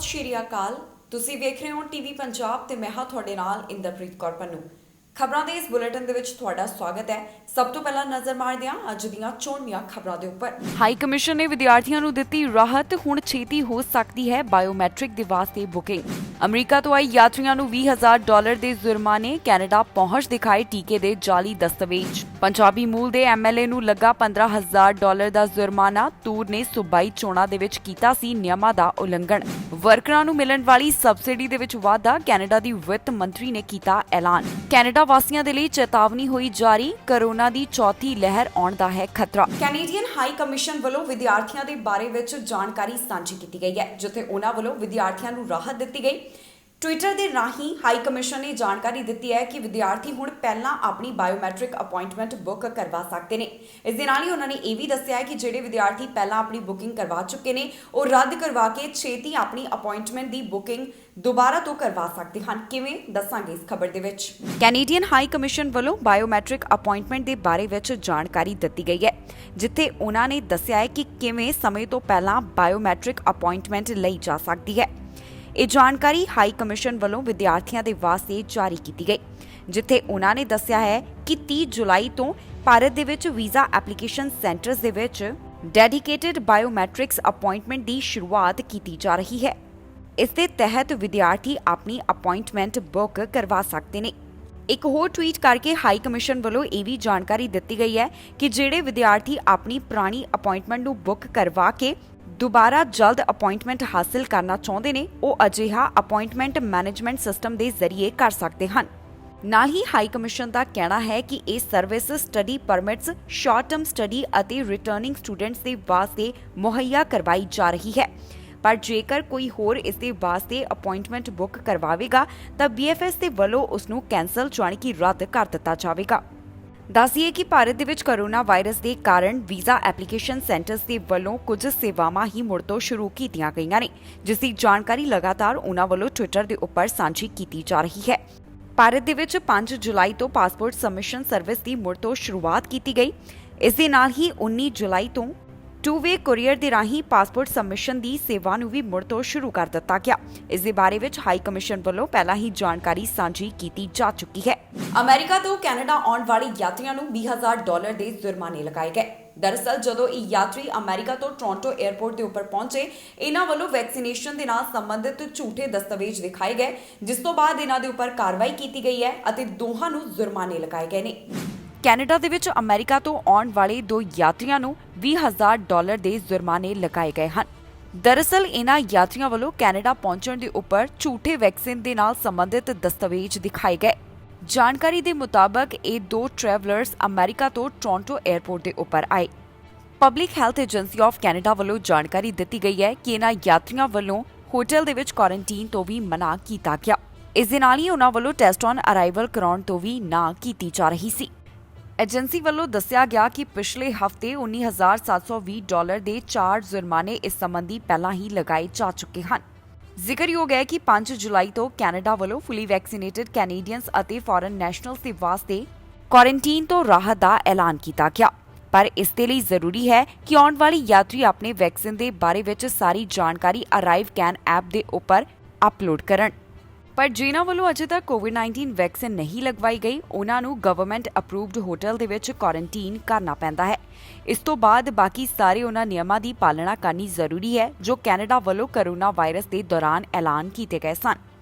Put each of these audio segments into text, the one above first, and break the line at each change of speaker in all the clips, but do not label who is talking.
ਸ਼੍ਰੀ ਅਕਾਲ। ਤੁਸੀਂ ਵੇਖ ਰਹੇ ਹੋ ਟੀਵੀ ਪੰਜਾਬ ਤੇ ਮੈਂ ਹਾਂ ਤੁਹਾਡੇ ਨਾਲ ਇੰਦਰਪ੍ਰੀਤ ਕੌਰ ਪੰਨੂ। ਖਬਰਾਂ ਦੇ ਇਸ ਬੁਲੇਟਿਨ ਦੇ ਵਿੱਚ ਤੁਹਾਡਾ ਸਵਾਗਤ ਹੈ। ਸਭ ਤੋਂ ਪਹਿਲਾਂ ਨਜ਼ਰ ਮਾਰਦੇ ਹਾਂ ਅੱਜ ਦੀਆਂ ਚੋਣਵੀਆਂ ਖਬਰਾਂ ਦੇ ਉੱਪਰ। ਹਾਈ ਕਮਿਸ਼ਨ ਨੇ ਵਿਦਿਆਰਥੀਆਂ ਨੂੰ ਦਿੱਤੀ ਰਾਹਤ, ਹੁਣ ਛੇਤੀ ਹੋ ਸਕਦੀ ਹੈ ਬਾਇਓਮੈਟ੍ਰਿਕ ਦੇ ਵਾਸਤੇ ਬੁਕਿੰਗ। ਅਮਰੀਕਾ ਤੋਂ ਆਏ ਯਾਤਰੀਆਂ ਨੂੰ $20,000 ਦੇ ਜੁਰਮਾਨੇ, ਕੈਨੇਡਾ ਪਹੁੰਚ ਦਿਖਾਏ ਟੀਕੇ ਦੇ ਜਾਲੀ ਦਸਤਾਵੇਜ਼। ਪੰਜਾਬੀ ਮੂਲ ਦੇ ਐਮਐਲਏ ਨੂੰ ਲੱਗਾ $15,000 ਦਾ ਜੁਰਮਾਨਾ, ਤੂਰ ਨੇ ਸੂਬਾਈ ਚੋਣਾਂ ਦੇ ਵਿੱਚ ਕੀਤਾ ਸੀ ਨਿਯਮਾਂ ਦਾ ਉਲੰਘਣ। ਵਰਕਰਾਂ ਨੂੰ ਮਿਲਣ ਵਾਲੀ ਸਬਸਿਡੀ ਦੇ ਵਿੱਚ ਵਾਧਾ, ਕੈਨੇਡਾ ਦੀ ਵਿੱਤ ਮੰਤਰੀ ਨੇ ਕੀਤਾ ਐਲਾਨ। ਕੈਨੇਡਾ ਵਾਸੀਆਂ ਦੇ ਲਈ ਚੇਤਾਵਨੀ ਹੋਈ ਜਾਰੀ, ਕੋਰੋਨਾ ਦੀ ਚੌਥੀ ਲਹਿਰ ਆਉਣ ਦਾ ਹੈ ਖਤਰਾ। ਕੈਨੇਡੀਅਨ ਹਾਈ ਕਮਿਸ਼ਨ ਵੱਲੋਂ ਵਿਦਿਆਰਥੀਆਂ ਦੇ ਬਾਰੇ ਵਿੱਚ ਜਾਣਕਾਰੀ ਸਾਂਝੀ ਕੀਤੀ ਗਈ ਹੈ, ਜਿੱਥੇ ਉਹਨਾਂ ਵੱਲੋਂ ਵਿਦਿਆਰਥੀਆਂ ਨੂੰ ਰਾਹਤ ਦਿੱਤੀ ਗਈ। ਟਵਿੱਟਰ ਦੇ ਰਾਹੀਂ ਹਾਈ ਕਮਿਸ਼ਨ ਨੇ ਜਾਣਕਾਰੀ ਦਿੱਤੀ ਹੈ ਕਿ ਵਿਦਿਆਰਥੀ ਹੁਣ ਪਹਿਲਾਂ ਆਪਣੀ ਬਾਇਓਮੈਟ੍ਰਿਕ ਅਪਾਇੰਟਮੈਂਟ ਬੁੱਕ ਕਰਵਾ ਸਕਦੇ ਨੇ। ਇਸ ਦੇ ਨਾਲ ਹੀ ਉਹਨਾਂ ਨੇ ਇਹ ਵੀ ਦੱਸਿਆ ਹੈ ਕਿ ਜਿਹੜੇ ਵਿਦਿਆਰਥੀ ਪਹਿਲਾਂ ਆਪਣੀ ਬੁਕਿੰਗ ਕਰਵਾ ਚੁੱਕੇ ਨੇ ਉਹ ਰੱਦ ਕਰਵਾ ਕੇ ਛੇਤੀ ਆਪਣੀ ਅਪਾਇੰਟਮੈਂਟ ਦੀ ਬੁਕਿੰਗ ਦੁਬਾਰਾ ਤੋਂ ਕਰਵਾ ਸਕਦੇ ਹਨ। ਕਿਵੇਂ, ਦੱਸਾਂਗੇ ਇਸ ਖਬਰ ਦੇ ਵਿੱਚ। ਕੈਨੇਡੀਅਨ ਹਾਈ ਕਮਿਸ਼ਨ ਵੱਲੋਂ ਬਾਇਓਮੈਟ੍ਰਿਕ ਅਪਾਇੰਟਮੈਂਟ ਦੇ ਬਾਰੇ ਵਿੱਚ ਜਾਣਕਾਰੀ ਦਿੱਤੀ ਗਈ ਹੈ, ਜਿੱਥੇ ਉਹਨਾਂ ਨੇ ਦੱਸਿਆ ਹੈ ਕਿ ਕਿਵੇਂ ਸਮੇਂ ਤੋਂ ਪਹਿਲਾਂ ਬਾਇਓਮੈਟ੍ਰਿਕ ਅਪਾਇੰਟਮੈਂਟ ਲਈ ਜਾ ਸਕਦੀ ਹੈ। ਇਹ ਜਾਣਕਾਰੀ ਹਾਈ ਕਮਿਸ਼ਨ ਵੱਲੋਂ ਵਿਦਿਆਰਥੀਆਂ ਦੇ ਵਾਸਤੇ ਜਾਰੀ ਕੀਤੀ ਗਈ, ਜਿੱਥੇ ਉਹਨਾਂ ਨੇ ਦੱਸਿਆ ਹੈ ਕਿ 30 ਜੁਲਾਈ ਤੋਂ ਭਾਰਤ ਦੇ ਵਿੱਚ ਵੀਜ਼ਾ ਐਪਲੀਕੇਸ਼ਨ ਸੈਂਟਰਸ ਦੇ ਵਿੱਚ ਡੈਡੀਕੇਟਿਡ ਬਾਇਓਮੈਟ੍ਰਿਕਸ ਅਪਾਇੰਟਮੈਂਟ ਦੀ ਸ਼ੁਰੂਆਤ ਕੀਤੀ ਜਾ ਰਹੀ ਹੈ। ਇਸ ਦੇ ਤਹਿਤ ਵਿਦਿਆਰਥੀ ਆਪਣੀ ਅਪਾਇੰਟਮੈਂਟ ਬੁੱਕ ਕਰਵਾ ਸਕਦੇ ਨੇ। ਇੱਕ ਹੋਰ ਟਵੀਟ ਕਰਕੇ ਹਾਈ ਕਮਿਸ਼ਨ ਵੱਲੋਂ ਇਹ ਵੀ ਜਾਣਕਾਰੀ ਦਿੱਤੀ ਗਈ ਹੈ ਕਿ ਜਿਹੜੇ ਵਿਦਿਆਰਥੀ ਆਪਣੀ ਪੁਰਾਣੀ ਅਪਾਇੰਟਮੈਂਟ ਨੂੰ ਬੁੱਕ ਕਰਵਾ ਕੇ ਦੁਬਾਰਾ ਜਲਦ ਅਪਾਇੰਟਮੈਂਟ ਹਾਸਲ ਕਰਨਾ ਚਾਹੁੰਦੇ ਨੇ, ਉਹ ਅਜਿਹਾ ਅਪਾਇੰਟਮੈਂਟ ਮੈਨੇਜਮੈਂਟ ਸਿਸਟਮ ਦੇ ਜ਼ਰੀਏ ਕਰ ਸਕਦੇ ਹਨ। ਨਾਲ ਹੀ ਹਾਈ ਕਮਿਸ਼ਨ ਦਾ ਕਹਿਣਾ ਹੈ ਕਿ ਇਹ service study permits, short term study ਅਤੇ ਰਿਟਰਨਿੰਗ ਸਟੂਡੈਂਟਸ ਦੇ ਵਾਸਤੇ ਮੁਹੱਈਆ ਕਰਵਾਈ ਜਾ ਰਹੀ ਹੈ। ਪਰ ਜੇਕਰ ਕੋਈ ਹੋਰ ਇਸ ਦੇ ਵਾਸਤੇ ਅਪਾਇੰਟਮੈਂਟ ਬੁੱਕ ਕਰਵਾਵੇਗਾ ਤਾਂ BFS ਦੇ ਵੱਲੋਂ ਉਸ ਨੂੰ ਕੈਂਸਲ ਜਾਣੀ ਕਿ ਰੱਦ ਕਰ ਦਿੱਤਾ ਜਾਵੇਗਾ। ਦੱਸੀਏ ਕਿ ਭਾਰਤ ਦੇ ਵਿੱਚ ਕੋਰੋਨਾ ਵਾਇਰਸ ਦੇ ਕਾਰਨ ਵੀਜ਼ਾ ਐਪਲੀਕੇਸ਼ਨ ਸੈਂਟਰਸ ਦੇ ਵੱਲੋਂ ਕੁਝ ਸੇਵਾਵਾਂ ਹੀ ਮੁੜ ਤੋਂ ਸ਼ੁਰੂ ਕੀਤੀਆਂ ਗਈਆਂ ਨੇ, ਜਿਸ ਦੀ ਜਾਣਕਾਰੀ ਲਗਾਤਾਰ ਉਹਨਾਂ ਵੱਲੋਂ ਟਵਿੱਟਰ ਦੇ ਉੱਪਰ ਸਾਂਝੀ ਕੀਤੀ ਜਾ ਰਹੀ ਹੈ। ਭਾਰਤ ਦੇ ਵਿੱਚ 5 ਜੁਲਾਈ ਤੋਂ ਪਾਸਪੋਰਟ ਸਬਮਿਸ਼ਨ ਸਰਵਿਸ ਦੀ ਮੁੜ ਤੋਂ ਸ਼ੁਰੂਆਤ ਕੀਤੀ ਗਈ। ਇਸ ਦੇ ਨਾਲ ਹੀ 19 ਜੁਲਾਈ ਤੋਂ ਟੂ-ਵੇ ਕੁਰੀਅਰ ਦੇ ਰਾਹੀਂ ਪਾਸਪੋਰਟ ਸਬਮਿਸ਼ਨ ਦੀ ਸੇਵਾ ਨੂੰ ਵੀ ਮੁੜ ਤੋਂ ਸ਼ੁਰੂ ਕਰ ਦਿੱਤਾ ਗਿਆ। ਇਸ ਦੇ ਬਾਰੇ ਵਿੱਚ ਹਾਈ ਕਮਿਸ਼ਨ ਵੱਲੋਂ ਪਹਿਲਾਂ ਹੀ ਜਾਣਕਾਰੀ ਸਾਂਝੀ ਕੀਤੀ ਜਾ ਚੁੱਕੀ ਹੈ। ਅਮਰੀਕਾ ਤੋਂ ਕੈਨੇਡਾ ਆਉਣ ਵਾਲੇ ਯਾਤਰੀਆਂ ਨੂੰ $20,000 ਦੇ ਜੁਰਮਾਨੇ ਲਗਾਏ ਗਏ। ਦਰਅਸਲ ਜਦੋਂ ਇਹ ਯਾਤਰੀ ਅਮਰੀਕਾ ਤੋਂ ਟੋਰਾਂਟੋ 에ਅਰਪੋਰਟ ਦੇ ਉੱਪਰ ਪਹੁੰਚੇ, ਇਹਨਾਂ ਵੱਲੋਂ ਵੈਕਸੀਨੇਸ਼ਨ ਦੇ ਨਾਲ ਸੰਬੰਧਿਤ ਝੂਠੇ ਦਸਤਾਵੇਜ਼ ਦਿਖਾਏ ਗਏ, ਜਿਸ ਤੋਂ ਬਾਅਦ ਇਹਨਾਂ ਦੇ ਉੱਪਰ ਕਾਰਵਾਈ ਕੀਤੀ ਗਈ ਹੈ ਅਤੇ ਦੋਹਾਂ ਨੂੰ ਜੁਰਮਾਨੇ ਲਗਾਏ ਗਏ ਨੇ। ਕੈਨੇਡਾ ਦੇ ਵਿੱਚ ਅਮਰੀਕਾ ਤੋਂ ਆਉਣ ਵਾਲੇ 2 ਯਾਤਰੀਆਂ ਨੂੰ $20,000 ਦੇ ਜੁਰਮਾਨੇ ਲਗਾਏ ਗਏ ਹਨ। ਦਰਅਸਲ ਇਹਨਾਂ ਯਾਤਰੀਆਂ ਵੱਲੋਂ ਕੈਨੇਡਾ ਪਹੁੰਚਣ ਦੇ ਉੱਪਰ ਝੂਠੇ ਵੈਕਸੀਨ ਦੇ ਨਾਲ ਸੰਬੰਧਿਤ ਦਸਤਾਵੇਜ਼ ਦਿਖਾਏ ਗਏ। ਜਾਣਕਾਰੀ ਦੇ ਮੁਤਾਬਕ ਇਹ 2 ਟਰੈਵਲਰਸ ਅਮਰੀਕਾ ਤੋਂ ਟੋਰਾਂਟੋ 에ਅਰਪੋਰਟ ਦੇ ਉੱਪਰ ਆਏ। Public health agency of Canada ਵੱਲੋਂ ਜਾਣਕਾਰੀ ਦਿੱਤੀ ਗਈ ਹੈ ਕਿ ਇਹਨਾਂ ਯਾਤਰੀਆਂ ਵੱਲੋਂ ਹੋਟਲ ਦੇ ਵਿੱਚ ਕੁਆਰੰਟੀਨ ਤੋਂ ਵੀ ਮਨਾ ਕੀਤਾ ਗਿਆ। ਇਸ ਦੇ ਨਾਲ ਹੀ ਉਹਨਾਂ ਵੱਲੋਂ ਟੈਸਟ ਔਨ ਅਰਾਈਵਲ ਕਰਾਉਣ ਤੋਂ ਵੀ ਨਾ ਕੀਤੀ ਜਾ ਰਹੀ ਸੀ। ਏਜੰਸੀ ਵੱਲੋਂ ਦੱਸਿਆ ਗਿਆ ਕਿ ਪਿਛਲੇ ਹਫ਼ਤੇ $19,720 ਦੇ 4 ਜੁਰਮਾਨੇ ਇਸ ਸੰਬੰਧੀ ਪਹਿਲਾਂ ਹੀ ਲਗਾਏ ਜਾ ਚੁੱਕੇ ਹਨ। ਜ਼ਿਕਰਯੋਗ ਹੈ ਕਿ 5 ਜੁਲਾਈ ਤੋਂ ਕੈਨੇਡਾ ਵੱਲੋਂ ਫੁੱਲੀ ਵੈਕਸੀਨੇਟਡ ਕੈਨੇਡੀਅਨਸ ਅਤੇ ਫੋਰਨ ਨੈਸ਼ਨਲਸ ਦੇ ਵਾਸਤੇ ਕੁਆਰੰਟੀਨ ਤੋਂ ਰਾਹਤ ਦਾ ਐਲਾਨ ਕੀਤਾ ਗਿਆ। ਪਰ ਇਸ ਦੇ ਲਈ ਜ਼ਰੂਰੀ ਹੈ ਕਿ ਆਉਣ ਵਾਲੇ ਯਾਤਰੀ ਆਪਣੇ ਵੈਕਸੀਨ ਦੇ ਬਾਰੇ ਵਿੱਚ ਸਾਰੀ ਜਾਣਕਾਰੀ ਅਰਾਈਵ ਕੈਨ ਐਪ ਦੇ ਉੱਪਰ ਅਪਲੋਡ ਕਰਨ। ਪਰ ਜਿਨ੍ਹਾਂ ਵੱਲੋਂ ਅਜੇ ਤੱਕ ਕੋਵਿਡ-19 ਵੈਕਸੀਨ ਨਹੀਂ ਲਗਵਾਈ ਗਈ, ਉਹਨਾਂ ਨੂੰ ਗਵਰਨਮੈਂਟ ਅਪਰੂਵਡ ਹੋਟਲ ਦੇ ਵਿੱਚ ਕੁਆਰੰਟੀਨ ਕਰਨਾ ਪੈਂਦਾ ਹੈ। ਇਸ ਤੋਂ ਬਾਅਦ ਬਾਕੀ ਸਾਰੇ ਉਹਨਾਂ ਨਿਯਮਾਂ ਦੀ ਪਾਲਣਾ ਕਰਨੀ ਜ਼ਰੂਰੀ ਹੈ ਜੋ ਕੈਨੇਡਾ ਵੱਲੋਂ ਕੋਰੋਨਾ ਵਾਇਰਸ ਦੇ ਦੌਰਾਨ ਐਲਾਨ ਕੀਤੇ ਗਏ ਸਨ।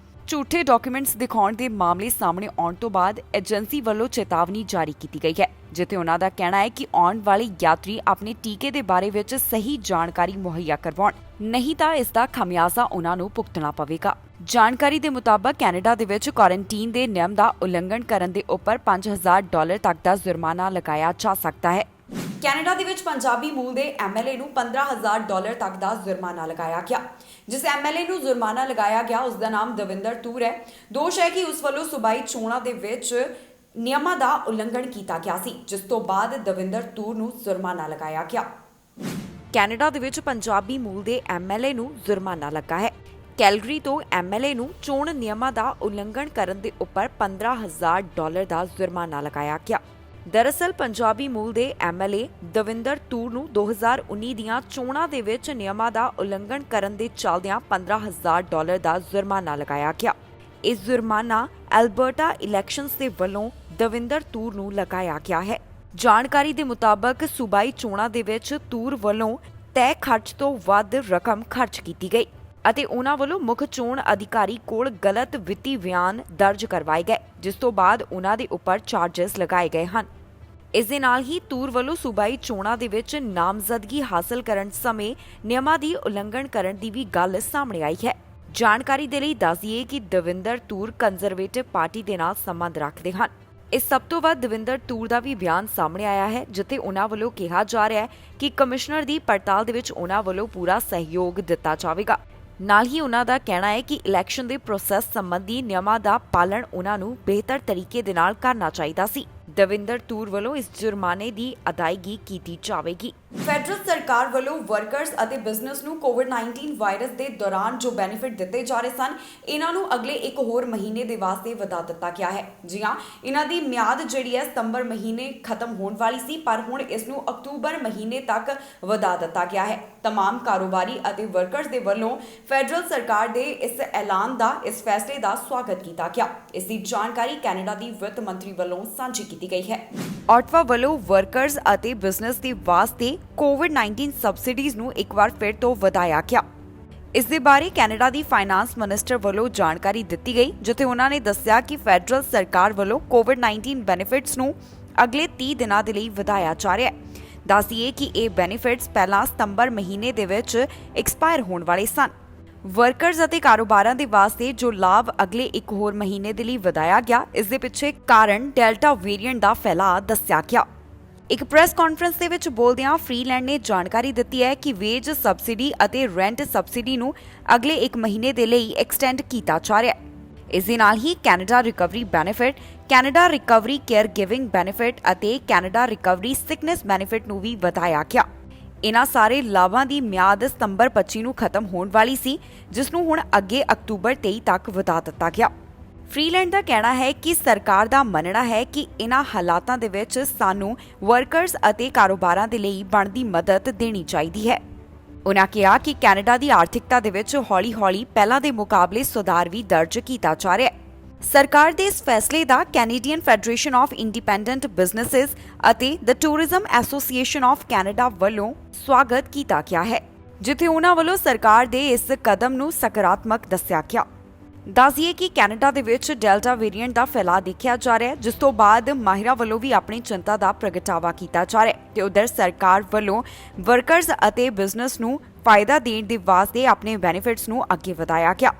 ਝੂਠੇ ਡਾਕੂਮੈਂਟਸ ਦਿਖਾਉਣ ਦੇ ਮਾਮਲੇ ਸਾਹਮਣੇ ਆਉਣ ਤੋਂ ਬਾਅਦ ਏਜੰਸੀ ਵੱਲੋਂ ਚੇਤਾਵਨੀ ਜਾਰੀ ਕੀਤੀ ਗਈ ਹੈ, ਜਿੱਥੇ ਉਹਨਾਂ ਦਾ ਕਹਿਣਾ ਹੈ ਕਿ ਆਉਣ ਵਾਲੇ ਯਾਤਰੀ ਆਪਣੇ ਟੀਕੇ ਦੇ ਬਾਰੇ ਵਿੱਚ ਸਹੀ ਜਾਣਕਾਰੀ ਮੁਹੱਈਆ ਕਰਵਾਉਣ, ਨਹੀਂ ਤਾਂ ਇਸ ਦਾ ਖਮਿਆਜ਼ਾ ਉਹਨਾਂ ਨੂੰ ਭੁਗਤਣਾ ਪਵੇਗਾ। ਜਾਣਕਾਰੀ ਦੇ ਮੁਤਾਬਕ ਕੈਨੇਡਾ ਦੇ ਵਿੱਚ ਕੁਆਰੰਟੀਨ ਦੇ ਨਿਯਮ ਦਾ ਉਲੰਘਣ ਕਰਨ ਦੇ ਉੱਪਰ $5,000 ਤੱਕ ਦਾ ਜੁਰਮਾਨਾ ਲਗਾਇਆ ਜਾ ਸਕਦਾ ਹੈ। ਕੈਨੇਡਾ ਦੇ ਵਿੱਚ ਪੰਜਾਬੀ ਮੂਲ ਦੇ ਐਮਐਲਏ ਨੂੰ $15,000 ਤੱਕ ਦਾ ਜੁਰਮਾਨਾ ਲਗਾਇਆ ਗਿਆ। ਜਿਸ ਐਮਐਲਏ ਨੂੰ ਜੁਰਮਾਨਾ ਲਗਾਇਆ ਗਿਆ ਉਸ ਦਾ ਨਾਮ ਦਵਿੰਦਰ ਤੂਰ ਹੈ। ਦੋਸ਼ ਹੈ ਕਿ ਉਸ ਵੱਲੋਂ ਸੂਬਾਈ ਚੋਣਾਂ ਦੇ ਵਿੱਚ ਨਿਯਮਾਂ ਦਾ ਉਲੰਘਣ ਕੀਤਾ ਗਿਆ ਸੀ, ਜਿਸ ਤੋਂ ਬਾਅਦ ਦਵਿੰਦਰ ਤੂਰ ਨੂੰ ਜੁਰਮਾਨਾ ਲਗਾਇਆ ਗਿਆ। ਕੈਨੇਡਾ ਦੇ ਵਿੱਚ ਪੰਜਾਬੀ ਮੂਲ ਦੇ ਐਮਐਲਏ ਨੂੰ ਜੁਰਮਾਨਾ ਲੱਗਾ ਹੈ। ਕੈਲਗਰੀ ਤੋਂ ਐਮਐਲਏ ਨੂੰ ਚੋਣ ਨਿਯਮਾਂ ਦਾ ਉਲੰਘਣ ਕਰਨ ਦੇ ਉੱਪਰ $15,000 ਦਾ ਜੁਰਮਾਨਾ ਲਗਾਇਆ ਗਿਆ। ਦਰਅਸਲ ਪੰਜਾਬੀ ਮੂਲ ਦੇ ਐਮਐਲਏ ਦਵਿੰਦਰ ਤੂਰ ਨੂੰ 2019 ਦੀਆਂ ਚੋਣਾਂ ਦੇ ਵਿੱਚ ਨਿਯਮਾਂ ਦਾ ਉਲੰਘਣ ਕਰਨ ਦੇ ਚੱਲਦਿਆਂ $15,000 ਦਾ ਜੁਰਮਾਨਾ ਲਗਾਇਆ ਗਿਆ। ਇਹ ਜੁਰਮਾਨਾ ਐਲਬਰਟਾ ਇਲੈਕਸ਼ਨਸ ਦੇ ਵੱਲੋਂ ਦਵਿੰਦਰ ਤੂਰ ਨੂੰ ਲਗਾਇਆ ਗਿਆ ਹੈ। ਜਾਣਕਾਰੀ ਦੇ ਮੁਤਾਬਕ ਸੂਬਾਈ ਚੋਣਾਂ ਦੇ ਵਿੱਚ ਤੂਰ ਵੱਲੋਂ ਤੈਅ ਖਰਚ ਤੋਂ ਵੱਧ ਰਕਮ ਖਰਚ ਕੀਤੀ ਗਈ ਅਤੇ ਉਹਨਾਂ ਵੱਲੋਂ ਮੁੱਖ ਚੋਣ ਅਧਿਕਾਰੀ ਕੋਲ ਗਲਤ ਵਿੱਤੀ ਬਿਆਨ ਦਰਜ ਕਰਵਾਏ ਗਏ, ਜਿਸ ਤੋਂ ਬਾਅਦ ਉਹਨਾਂ ਦੇ ਉੱਪਰ ਚਾਰਜਸ ਲਗਾਏ ਗਏ ਹਨ। ਇਸ ਦੇ ਨਾਲ ਹੀ ਤੂਰ ਵੱਲੋਂ ਸੂਬਾਈ ਚੋਣਾਂ ਦੇ ਵਿੱਚ ਨਾਮਜ਼ਦਗੀ ਹਾਸਲ ਕਰਨ ਸਮੇਂ ਨਿਯਮਾਂ ਦੀ ਉਲੰਘਣ ਕਰਨ ਦੀ ਵੀ ਗੱਲ ਸਾਹਮਣੇ ਆਈ ਹੈ। ਜਾਣਕਾਰੀ ਦੇ ਲਈ ਦੱਸ ਦਈਏ ਕਿ ਦਵਿੰਦਰ ਤੂਰ ਕੰਜ਼ਰਵੇਟਿਵ ਪਾਰਟੀ ਦੇ ਨਾਲ ਸੰਬੰਧ ਰੱਖਦੇ ਹਨ। ਇਸ ਸਭ ਤੋਂ ਵੱਧ ਦਵਿੰਦਰ ਤੂਰ ਦਾ ਵੀ ਬਿਆਨ ਸਾਹਮਣੇ ਆਇਆ ਹੈ, ਜਿੱਥੇ ਉਹਨਾਂ ਵੱਲੋਂ ਕਿਹਾ ਜਾ ਰਿਹਾ ਹੈ ਕਿ ਕਮਿਸ਼ਨਰ ਦੀ ਪੜਤਾਲ ਦੇ ਵਿੱਚ ਉਹਨਾਂ ਵੱਲੋਂ ਪੂਰਾ ਸਹਿਯੋਗ ਦਿੱਤਾ ਜਾਵੇਗਾ। ਨਾਲ ਹੀ ਉਹਨਾਂ ਦਾ ਕਹਿਣਾ ਹੈ ਕਿ ਇਲੈਕਸ਼ਨ ਦੇ ਪ੍ਰੋਸੈਸ ਸੰਬੰਧੀ ਨਿਯਮਾਂ ਦਾ ਪਾਲਣ ਉਹਨਾਂ ਨੂੰ ਬਿਹਤਰ ਤਰੀਕੇ ਦੇ ਨਾਲ ਕਰਨਾ ਚਾਹੀਦਾ ਸੀ। ਦਵਿੰਦਰ ਤੂਰ ਵੱਲੋਂ ਇਸ ਜੁਰਮਾਨੇ ਦੀ ਅਦਾਇਗੀ ਕੀਤੀ ਜਾਵੇਗੀ। ਫੈਡਰਲ ਸਰਕਾਰ ਵੱਲੋਂ ਵਰਕਰਸ ਅਤੇ ਬਿਜ਼ਨਸ ਨੂੰ ਕੋਵਿਡ-19 ਵਾਇਰਸ ਦੇ ਦੌਰਾਨ ਜੋ ਬੈਨੀਫਿਟ ਦਿੱਤੇ ਜਾ ਰਹੇ ਸਨ, ਇਹਨਾਂ ਨੂੰ ਅਗਲੇ ਇੱਕ ਹੋਰ ਮਹੀਨੇ ਦੇ ਵਾਸਤੇ ਵਧਾ ਦਿੱਤਾ ਗਿਆ ਹੈ। ਜੀ ਹਾਂ, ਇਹਨਾਂ ਦੀ ਮਿਆਦ ਜਿਹੜੀ ਹੈ ਸਤੰਬਰ ਮਹੀਨੇ ਖਤਮ ਹੋਣ ਵਾਲੀ ਸੀ, ਪਰ ਹੁਣ ਇਸ ਨੂੰ ਅਕਤੂਬਰ ਮਹੀਨੇ ਤੱਕ ਵਧਾ ਦਿੱਤਾ ਗਿਆ ਹੈ। तमाम ਕਾਰੋਬਾਰੀ ਅਤੇ ਵਰਕਰਸ ਦੇ ਵੱਲੋਂ ਫੈਡਰਲ ਸਰਕਾਰ ਦੇ ਇਸ ਐਲਾਨ ਦਾ, ਇਸ ਫੈਸਲੇ ਦਾ ਸਵਾਗਤ ਕੀਤਾ ਗਿਆ। ਇਸ ਦੀ ਜਾਣਕਾਰੀ ਕੈਨੇਡਾ ਦੀ ਵਿੱਤ ਮੰਤਰੀ ਵੱਲੋਂ ਸਾਂਝੀ ਕੀਤੀ ਗਈ ਹੈ। ਆਟਵਾ ਵੱਲੋਂ ਵਰਕਰਸ ਅਤੇ ਬਿਜ਼ਨਸ ਦੇ ਵਾਸਤੇ ਕੋਵਿਡ-19 ਸਬਸਿਡੀਜ਼ ਨੂੰ ਇੱਕ ਵਾਰ ਫਿਰ ਤੋਂ ਵਧਾਇਆ ਗਿਆ। ਇਸ ਦੇ ਬਾਰੇ ਕੈਨੇਡਾ ਦੀ ਫਾਈਨਾਂਸ ਮਿਨਿਸਟਰ ਵੱਲੋਂ ਜਾਣਕਾਰੀ ਦਿੱਤੀ ਗਈ, ਜਿੱਥੇ ਉਹਨਾਂ ਨੇ ਦੱਸਿਆ ਕਿ ਫੈਡਰਲ ਸਰਕਾਰ ਵੱਲੋਂ ਕੋਵਿਡ-19 ਬੈਨੀਫਿਟਸ ਨੂੰ ਅਗਲੇ 30 ਦਿਨਾਂ ਦੇ ਲਈ ਵਧਾਇਆ ਜਾ ਰਿਹਾ ਹੈ। ਦੱਸ ਦਈਏ ਕਿ ਇਹ ਬੈਨੀਫਿਟਸ ਪਹਿਲਾਂ ਸਤੰਬਰ ਮਹੀਨੇ ਦੇ ਵਿੱਚ ਐਕਸਪਾਇਰ ਹੋਣ ਵਾਲੇ ਸਨ। ਵਰਕਰਸ ਅਤੇ ਕਾਰੋਬਾਰਾਂ ਦੇ ਵਾਸਤੇ ਜੋ ਲਾਭ ਅਗਲੇ ਇੱਕ ਹੋਰ ਮਹੀਨੇ ਦੇ ਲਈ ਵਧਾਇਆ ਗਿਆ, ਇਸ ਦੇ ਪਿੱਛੇ ਕਾਰਨ ਡੈਲਟਾ ਵੇਰੀਐਂਟ ਦਾ ਫੈਲਾਅ ਦੱਸਿਆ ਗਿਆ। ਇੱਕ ਪ੍ਰੈਸ ਕਾਨਫਰੰਸ ਦੇ ਵਿੱਚ ਬੋਲਦਿਆਂ ਫ੍ਰੀਲੈਂਡ ਨੇ ਜਾਣਕਾਰੀ ਦਿੱਤੀ ਹੈ ਕਿ ਵੇਜ ਸਬਸਿਡੀ ਅਤੇ ਰੈਂਟ ਸਬਸਿਡੀ ਨੂੰ ਅਗਲੇ ਇੱਕ ਮਹੀਨੇ ਦੇ ਲਈ ਐਕਸਟੈਂਡ ਕੀਤਾ ਜਾ ਰਿਹਾ ਹੈ। ਇਸ ਦੇ ਨਾਲ ਹੀ Canada recovery benefit, Canada recovery care giving benefit ਅਤੇ ਕੈਨੇਡਾ ਰਿਕਵਰੀ ਸਿਕਨੈਸ ਬੈਨੀਫਿਟ ਨੂੰ ਵੀ ਵਧਾਇਆ ਗਿਆ। ਇਹਨਾਂ ਸਾਰੇ ਲਾਭਾਂ ਦੀ ਮਿਆਦ ਸਤੰਬਰ 25 ਨੂੰ ਖਤਮ ਹੋਣ ਵਾਲੀ ਸੀ, ਜਿਸ ਨੂੰ ਹੁਣ ਅੱਗੇ ਅਕਤੂਬਰ 23 ਤੱਕ ਵਧਾ ਦਿੱਤਾ ਗਿਆ। ਫ੍ਰੀਲੈਂਡ ਦਾ ਕਹਿਣਾ ਹੈ ਕਿ ਸਰਕਾਰ ਦਾ ਮੰਨਣਾ ਹੈ ਕਿ ਇਹਨਾਂ ਹਾਲਾਤਾਂ ਦੇ ਵਿੱਚ ਸਾਨੂੰ ਵਰਕਰਸ ਅਤੇ ਕਾਰੋਬਾਰਾਂ ਦੇ ਲਈ ਬਣਦੀ ਮਦਦ ਦੇਣੀ ਚਾਹੀਦੀ ਹੈ। ਉਨ੍ਹਾਂ ਕਿਹਾ ਕਿ ਕੈਨੇਡਾ ਦੀ ਆਰਥਿਕਤਾ ਦੇ ਵਿੱਚ ਹੌਲੀ-ਹੌਲੀ ਪਹਿਲਾਂ ਦੇ ਮੁਕਾਬਲੇ ਸੁਧਾਰ ਵੀ ਦਰਜ ਕੀਤਾ ਜਾ ਰਿਹਾ ਹੈ। ਸਰਕਾਰ ਦੇ ਇਸ ਫੈਸਲੇ ਦਾ Canadian federation of independent businesses ਅਤੇ the tourism association of Canada ਵੱਲੋਂ ਸਵਾਗਤ ਕੀਤਾ ਗਿਆ ਹੈ, ਜਿੱਥੇ ਉਨ੍ਹਾਂ ਵੱਲੋਂ ਸਰਕਾਰ ਦੇ ਇਸ ਕਦਮ ਨੂੰ ਸਕਾਰਾਤਮਕ ਦੱਸਿਆ ਗਿਆ। ਦੱਸੀਏ ਕਿ ਕੈਨੇਡਾ ਦੇ ਵਿੱਚ ਡੈਲਟਾ ਵੇਰੀਐਂਟ ਦਾ ਫੈਲਾਅ ਦੇਖਿਆ ਜਾ ਰਿਹਾ ਹੈ, ਜਿਸ ਤੋਂ ਬਾਅਦ ਮਾਹਿਰਾਂ ਵੱਲੋਂ ਵੀ ਆਪਣੀ ਚਿੰਤਾ ਦਾ ਪ੍ਰਗਟਾਵਾ ਕੀਤਾ ਜਾ ਰਿਹਾ ਹੈ ਤੇ ਉਧਰ ਸਰਕਾਰ ਵੱਲੋਂ ਵਰਕਰਸ ਅਤੇ ਬਿਜ਼ਨਸ ਨੂੰ ਫਾਇਦਾ ਦੇਣ ਦੇ ਵਾਸਤੇ ਆਪਣੇ ਬੈਨੀਫਿਟਸ ਨੂੰ ਅੱਗੇ ਵਧਾਇਆ ਗਿਆ।